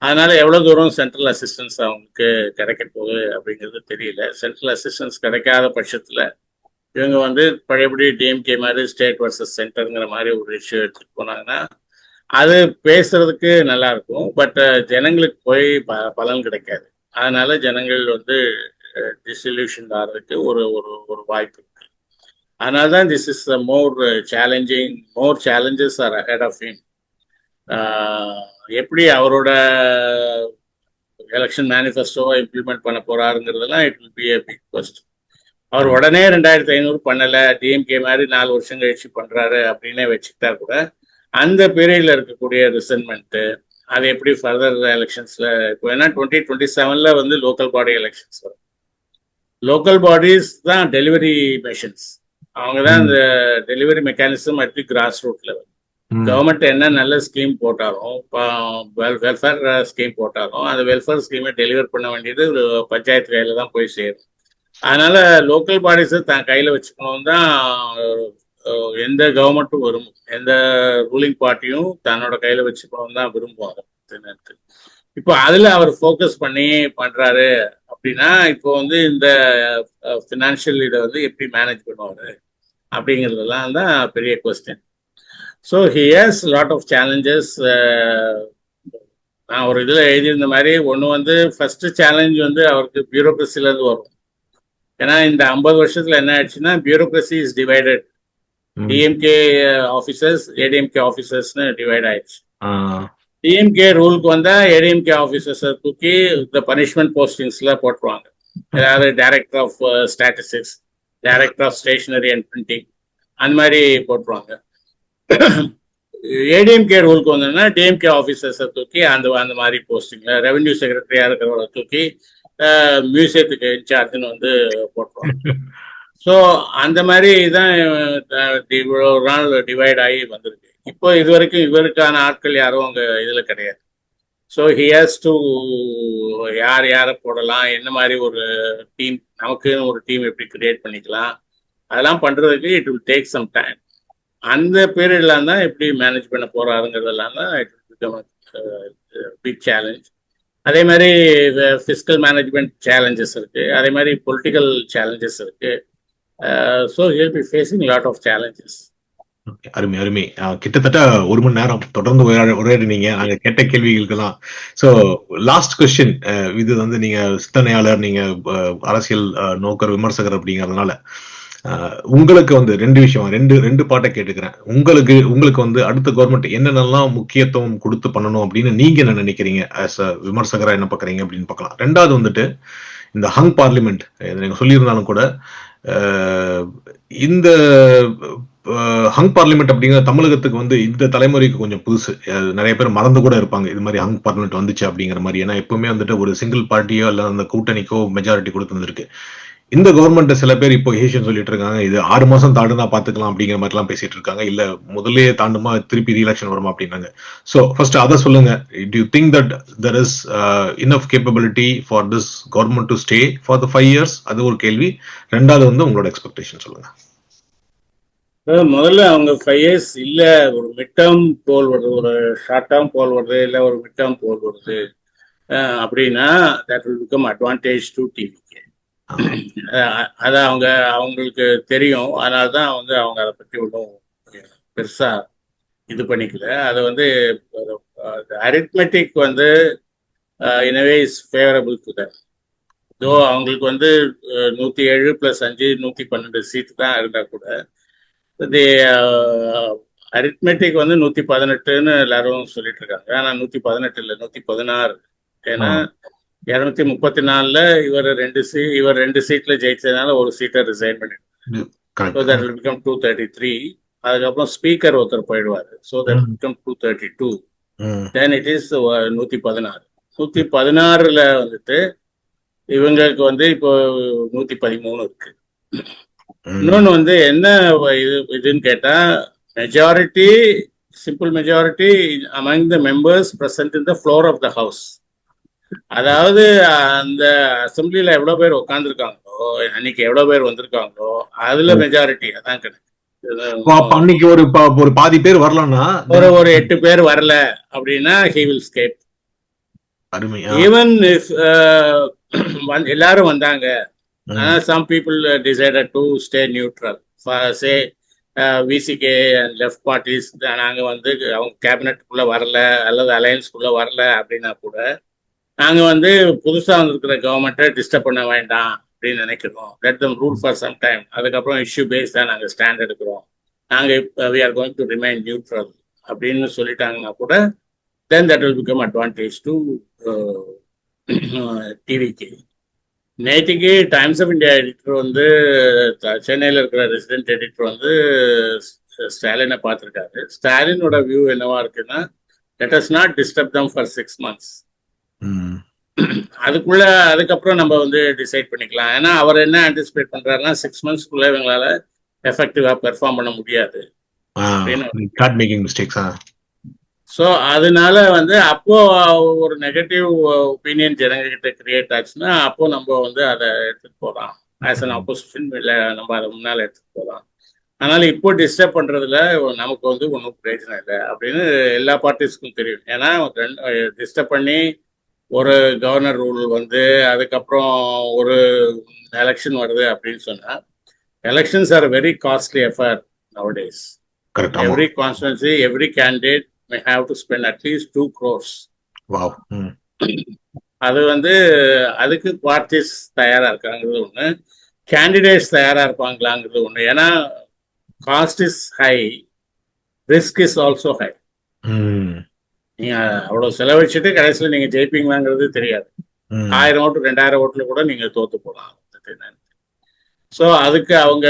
அதனால எவ்வளவு தூரம் சென்ட்ரல் அசிஸ்டன்ஸ் அவங்களுக்கு கிடைக்க போகுது அப்படிங்கிறது தெரியல. சென்ட்ரல் அசிஸ்டன்ஸ் கிடைக்காத பட்சத்துல இவங்க வந்து பழையபடி டிஎம்கே மாதிரி ஸ்டேட் வர்சஸ் சென்டருங்கிற மாதிரி ஒரு இஷ்யூ எடுத்துட்டு போனாங்கன்னா அது பேசுறதுக்கு நல்லா இருக்கும். பட் ஜனங்களுக்கு போய் பலன் கிடைக்காது. அதனால ஜனங்கள் வந்து டிசல்யூஷன் ஆகிறதுக்கு ஒரு ஒரு ஒரு வாய்ப்பு இருக்கு. அதனால்தான் this is more challenging, more challenges are ahead of him. எப்படி அவரோட எலெக்ஷன் மேனிஃபெஸ்டோவை இம்ப்ளிமெண்ட் பண்ண போறாருங்கிறதுலாம் it will be a big question. அவர் உடனே 2500 பண்ணல, டிஎம்கே மாதிரி 4 வருஷம் கழிச்சு பண்றாரு அப்படின்னே வச்சுக்கிட்டா கூட அந்த பீரியட்ல இருக்கக்கூடிய ரிசன்மெண்ட் அது எப்படி ஃபர்தர் எலெக்ஷன்ஸ்ல இப்போ ஏன்னா 2027 வந்து லோக்கல் பாடி எலெக்ஷன்ஸ் வரும். லோக்கல் பாடிஸ் தான் டெலிவரி மெஷின்ஸ். அவங்க தான் இந்த delivery mechanism at the grass root level. Government என்ன நல்ல ஸ்கீம் போட்டாலும் வெல்ஃபேர் ஸ்கீம் போட்டாலும் அந்த வெல்ஃபேர் ஸ்கீமை டெலிவர் பண்ண வேண்டியது பஞ்சாயத்து கையில தான் போய் சேரும். அதனால லோக்கல் பாடிஸை தான் கையில வச்சுக்கணும் தான் எந்த கவர்மெண்ட்டும் விரும்பும். எந்த ரூலிங் பார்ட்டியும் தன்னோட கையில வச்சுக்கணும் தான் விரும்புவாங்க. இப்போ அதுல அவர் ஃபோக்கஸ் பண்ணி பண்றாரு அப்படின்னா இப்போ வந்து இந்த ஃபினான்ஷியல் இதை வந்து எப்படி மேனேஜ் பண்ணுவாரு அப்படிங்கிறதெல்லாம் தான் பெரிய question. So he has lot of challenges. நான் ஒரு இதில் எழுதியிருந்த மாதிரி ஒன்று வந்து ஃபர்ஸ்ட் சேலஞ்ச் வந்து அவருக்கு பியூரோக்ரஸிலேருந்து வரும். ஏன்னா இந்த 50 வருஷத்துல என்ன ஆயிடுச்சுன்னா bureaucracy is divided. DMK officers, ADMK ஆஃபீஸர்ஸ்னு டிவைட் ஆயிடுச்சு. டிஎம்கே ரூலுக்கு வந்தா ஏடிஎம்கே ஆஃபீஸர்ஸை தூக்கி இந்த பனிஷ்மெண்ட் போஸ்டிங்ஸ்ல போட்டுருவாங்க. அதாவது director of statistics, director of stationery and printing அந்த மாதிரி போட்டுருவாங்க. ஏடிஎம்கே ரூலுக்கு வந்தோம்னா டிஎம்கே ஆஃபீஸர்ஸை தூக்கி அந்த மாதிரி போஸ்டிங்ல ரெவென்யூ செக்ரட்டரியா இருக்கிறவரை தூக்கி மியூசியத்துக்கு இன்சார்ஜ்னு வந்து போட்டுருவாங்க. ஸோ அந்த மாதிரி தான் இவ்வளோ நாள் டிவைட் ஆகி வந்திருக்கு. இப்போ இது வரைக்கும் இவருக்கான ஆட்கள் யாரும் அங்கே இதில் கிடையாது. ஸோ ஹி ஹேஸ் டு யாரை போடலாம், என்ன மாதிரி ஒரு டீம், நமக்குன்னு ஒரு டீம் எப்படி கிரியேட் பண்ணிக்கலாம், அதெல்லாம் பண்ணுறதுக்கு it will take some time. அந்த பீரியட்லாம் தான் எப்படி மேனேஜ் பண்ண போறாருங்கிறதெல்லாம் தான் it will become big challenge. அதே மாதிரி ஃபிஸ்கல் மேனேஜ்மெண்ட் சேலஞ்சஸ் இருக்கு, அதே மாதிரி பொலிட்டிக்கல் சேலஞ்சஸ் இருக்கு. So he'll be facing lot of challenges. அருமை அருமை. கிட்டத்தட்ட 1 மணி நேரம் தொடர்ந்து உரையாடினீங்க நாங்க கேட்ட கேள்விகளுக்கெல்லாம். ஸோ லாஸ்ட் கொஸ்டின், இது வந்து நீங்க சிந்தனையாளர், நீங்க அரசியல் நோக்கர், விமர்சகர் அப்படிங்கறதுனால உங்களுக்கு வந்து 2 விஷயம், ரெண்டு பாட்டை கேட்டுக்கிறேன். உங்களுக்கு வந்து அடுத்த கவர்மெண்ட் என்னென்னலாம் முக்கியத்துவம் கொடுத்து பண்ணணும் அப்படின்னு நீங்க என்ன நினைக்கிறீங்க? ஆஸ் அ விமர்சகரா என்ன பாக்குறீங்க அப்படின்னு பார்க்கலாம். 2வது வந்துட்டு இந்த ஹங் பார்லிமெண்ட் நீங்க சொல்லியிருந்தாலும் கூட இந்த ஹங் பார்லிமெண்ட் அப்படிங்கிற தமிழகத்துக்கு வந்து இந்த தலைமுறைக்கு கொஞ்சம் புதுசு. நிறைய பேர் மறந்து கூட இருப்பாங்க இது மாதிரி ஹங் பார்லிமெண்ட் வந்துச்சு அப்படிங்கிற மாதிரி. ஏன்னா எப்பவுமே வந்துட்டு ஒரு சிங்கிள் பார்ட்டியோ அல்ல அந்த கூட்டணிக்கோ மெஜாரிட்டி கொடுத்துருக்கு. இந்த கவர்மெண்ட் சில பேர் இப்போ ஹேஷன் சொல்லிட்டு இருக்காங்க, இது 6 மாசம் தாண்டுனா பாத்துக்கலாம் அப்படிங்கிற மாதிரி எல்லாம் பேசிட்டு இருக்காங்க. இல்ல முதலே தாண்டுமா திருப்பி ரீஎலெக்ஷன் வருமா அப்படின்னாங்க. சோ ஃபர்ஸ்ட் அதை சொல்லுங்க. To you think that there is enough capability for this government to stay for the 5 years? அது ஒரு கேள்வி. ரெண்டாவது வந்து உங்களோட எக்ஸ்பெக்டேஷன் சொல்லுங்க. முதல்ல அவங்க 5 years இல்ல, ஒரு மிட் டேர்ம் போல் வருது, ஒரு ஷார்ட் டேர்ம் போல் வருது, இல்ல ஒரு மிட் டேர்ம் போல் வருது அப்படின்னா that will become advantage to TVK. அது அவங்களுக்கு தெரியும். அதனால்தான் அவங்க அதை பத்தி ஒன்றும் பெருசா இது பண்ணிக்கல. அது வந்து அரித்மெட்டிக் வந்து இனவே இஸ் ஃபேவரபிள் டு தம். இதோ அவங்களுக்கு வந்து 107 + 5 112 சீட்டு தான் இருந்தா கூட அரித்மெட்டிக் வந்து 118ன்னு எல்லாரும் சொல்லிட்டு இருக்காங்க. ஆனா 118 இல்லை, 116. ஏன்னா 234ல இவர் 2 சீட்ல ஜெயிச்சதுனால ஒரு சீட்டை ரிசைன் பண்ணிட்டு 233. அதுக்கப்புறம் ஸ்பீக்கர் ஒருத்தர் போயிடுவாரு. So that become 232. Then it is 116. 116ல வந்துட்டு இவங்களுக்கு வந்து இப்போ 113 இருக்கு. இன்னொன்னு வந்து என்ன இதுன்னு கேட்டா, majority, simple majority among the members present in the floor of the house. அதாவது அந்த அசம்பிளில எவ்வளவு பேர் உட்காந்துருக்காங்களோ, அன்னைக்கு எவ்வளவு பேர் வந்திருக்காங்களோ அதுல மெஜாரிட்டி அதான் கணக்கு. அன்னைக்கு ஒரு பாதி பேர் வரலன்னா, ஒரு 8 பேர் வரல அப்படின்னா he will escape. Even if எல்லாரும் வந்தாங்க, some people decided to stay neutral. say VCK and left parties நாங்க வந்து அவங்க கேபினெட்டுக்குள்ள வரல அல்லது அலையன்ஸ்குள்ள வரல அப்படின்னா கூட நாங்க வந்து புதுசா வந்திருக்கிற கவர்மெண்ட்டை டிஸ்டர்ப் பண்ண வேண்டாம் அப்படின்னு நினைக்கிறோம். Let them rule for some time. அதுக்கப்புறம் இஷ்யூ பேஸ் தான் நாங்க ஸ்டாண்ட் எடுக்கிறோம். நாங்க we are going to remain neutral அப்படின்னு சொல்லிட்டாங்கன்னா கூட then that will become advantage to TVK. நேற்றுக்கு டைம்ஸ் ஆஃப் இந்தியா எடிட்டர் வந்து சென்னையில் இருக்கிற ரெசிடென்ட் எடிட்டர் வந்து ஸ்டாலினை பார்த்துருக்காரு. ஸ்டாலினோட வியூ என்னவா இருக்குன்னா, let us not disturb them for 6 months. அதுக்கப்புறம் நம்ம வந்து டிசைட் பண்ணிக்கலாம். ஏன்னா அவர் என்ன ஆன்டிசிபேட் பண்றாருன்னா 6 monthsக்குள்ள இவங்களால எஃபெக்டிவா பெர்ஃபார்ம் பண்ண முடியாது. ஸோ அதனால வந்து அப்போ ஒரு நெகட்டிவ் ஒப்பீனியன் ஜனங்கிட்ட கிரியேட் ஆச்சுன்னா அப்போ நம்ம வந்து அதை எடுத்துட்டு போகலாம். ஆஸ் அன் ஆப்போசிஷன் இல்லை, நம்ம அதை முன்னால் எடுத்துட்டு போகலாம். அதனால இப்போ டிஸ்டர்ப் பண்றதுல நமக்கு வந்து ஒன்றும் பிரயோஜனம் இல்லை அப்படின்னு எல்லா பார்ட்டிஸ்க்கும் தெரியும். ஏன்னா டிஸ்டர்ப் பண்ணி ஒரு கவர்னர் ரூல் வந்து அதுக்கப்புறம் ஒரு எலெக்ஷன் வருது அப்படின்னு சொன்னா, elections are very costly affair nowadays. Every constituency, every candidate may have to spend at least 2 crores. Wow. அது வந்து அதுக்கு பார்ட்டிஸ் தயாரா இருக்காங்கிறது ஒண்ணு, கேண்டிடேட்ஸ் தயாரா இருப்பாங்களாங்கிறது ஒண்ணு. ஏன்னா cost is high, risk is also high. நீங்க அவ்வளவு செலவழிச்சுட்டு கடைசியில் நீங்க ஜெயிப்பீங்களாங்கிறது தெரியாது. 1000 ஓட்டு 2000 ஓட்டுல கூட நீங்க தோத்து போகலாம். ஸோ அதுக்கு அவங்க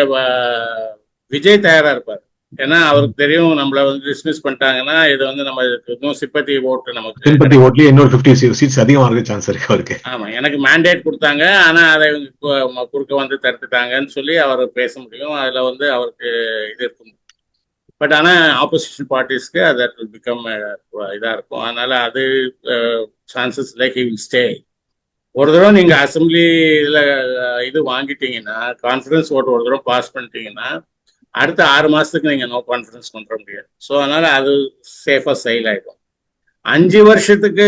விஜய் தயாரா இருப்பார். ஏன்னா அவருக்கு தெரியும் நம்மள வந்து டிஸ்மிஸ் பண்ணிட்டாங்கன்னா இது வந்து நம்ம இன்னும் சிம்பத்தி ஓட்டு, நமக்கு சிம்பத்தி ஓட்லயே இன்னொரு 50 சீட்ஸ் அதிகமா இருக்க சான்ஸ் இருக்கு அவருக்கு. ஆமா, எனக்கு மேண்டேட் கொடுத்தாங்க ஆனா அதை இவங்க குறுக்க வந்து தடுத்துட்டாங்கன்னு சொல்லி அவர் பேச முடியும். அதுல வந்து அவருக்கு இது இருக்கும். பட் ஆனா ஆப்போசிஷன் பார்ட்டிஸ்க்கு தட் வில் பிகம் இதா இருக்கும். அதனால அது chances like he will stay. ஒரு தடவை நீங்க அசம்பிளி இதுல இது வாங்கிட்டீங்கன்னா, கான்ஃபிடன்ஸ் ஓட்டு ஒரு தடவை பாஸ் பண்ணிட்டீங்கன்னா அடுத்த 6 மாசத்துக்கு நீங்க நோ கான்ஃபிடன்ஸ் கொண்டு வர முடியாது. ஸோ அதனால அது சேஃபா செயல் ஆயிடும். 5 வருஷத்துக்கு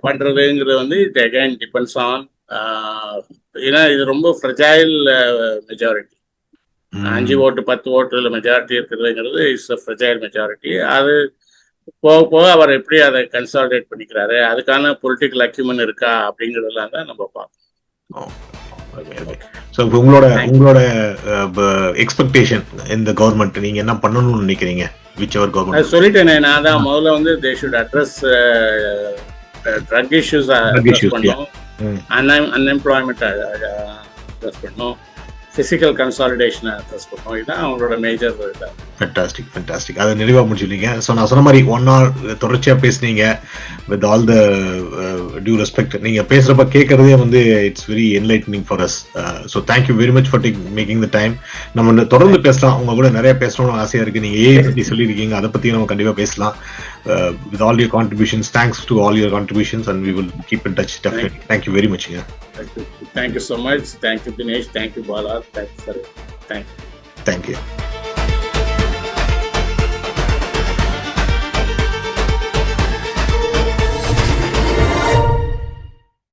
பண்றதுங்கிறது வந்து இட் அகைன் டிபெண்ட்ஸ் ஆன், ஏன்னா இது ரொம்ப ஃப்ரெஜைல் மெஜாரிட்டி. 5 ஓட்டு 10 ஓட்டுல மெஜாரிட்டி இருக்கிறதுங்கிறது இட்ஸ் அ ஃப்ரெஜைல் மெஜாரிட்டி. அது போக போக அவர் எப்படி அதை கன்சாலிடேட் பண்ணிக்கிறாரு, அதுக்கான பொலிட்டிக்கல் அக்யூமெண்ட் இருக்கா அப்படிங்கிறதுலாம் தான் நம்ம பார்க்கணும். ஸோ உங்களோட எக்ஸ்பெக்டேஷன் இந்த கவர்மெண்ட் நீங்க என்ன பண்ணணும்னு நினைக்கிறீங்க? விச் எவர் கவர்மெண்ட் சொல்லிட்டேனே நான் தான் முதல்ல வந்து they should address drug issues Drug address issues, பண்ணோம், ம். அன்எம்ப்ளாய்மெண்ட் அட்ரஸ் பண்ணோம், பிசிக்கல் கன்சாலிடேஷனை அட்ரஸ் பண்ணோம். இதுதான் அவங்களோட மேஜர் இதாக. ஃபென்டாஸ்டிக். அதை நிறைவாக முடிச்சுட்டீங்க. ஸோ நான் சொன்ன மாதிரி 1 hour தொடர்ச்சியாக பேசுனீங்க with all the due respect. நீங்கள் பேசுகிறப்ப கேட்குறதே வந்து it's very enlightening for us. So thank you very much for making the time. நம்ம தொடர்ந்து பேசலாம், உங்க கூட நிறைய பேசணும்னு ஆசையாக இருக்குது. நீங்கள் ஏஐ பற்றி சொல்லியிருக்கீங்க, அதை பற்றி நம்ம கண்டிப்பாக பேசலாம். With all your contributions, thanks to all your contributions and we will keep in touch definitely. Thank you very மச்ங்க. Thank you so much. Thank you, Dinesh. Thank you, Bala. Thank you, sir. Thank you. Thank you.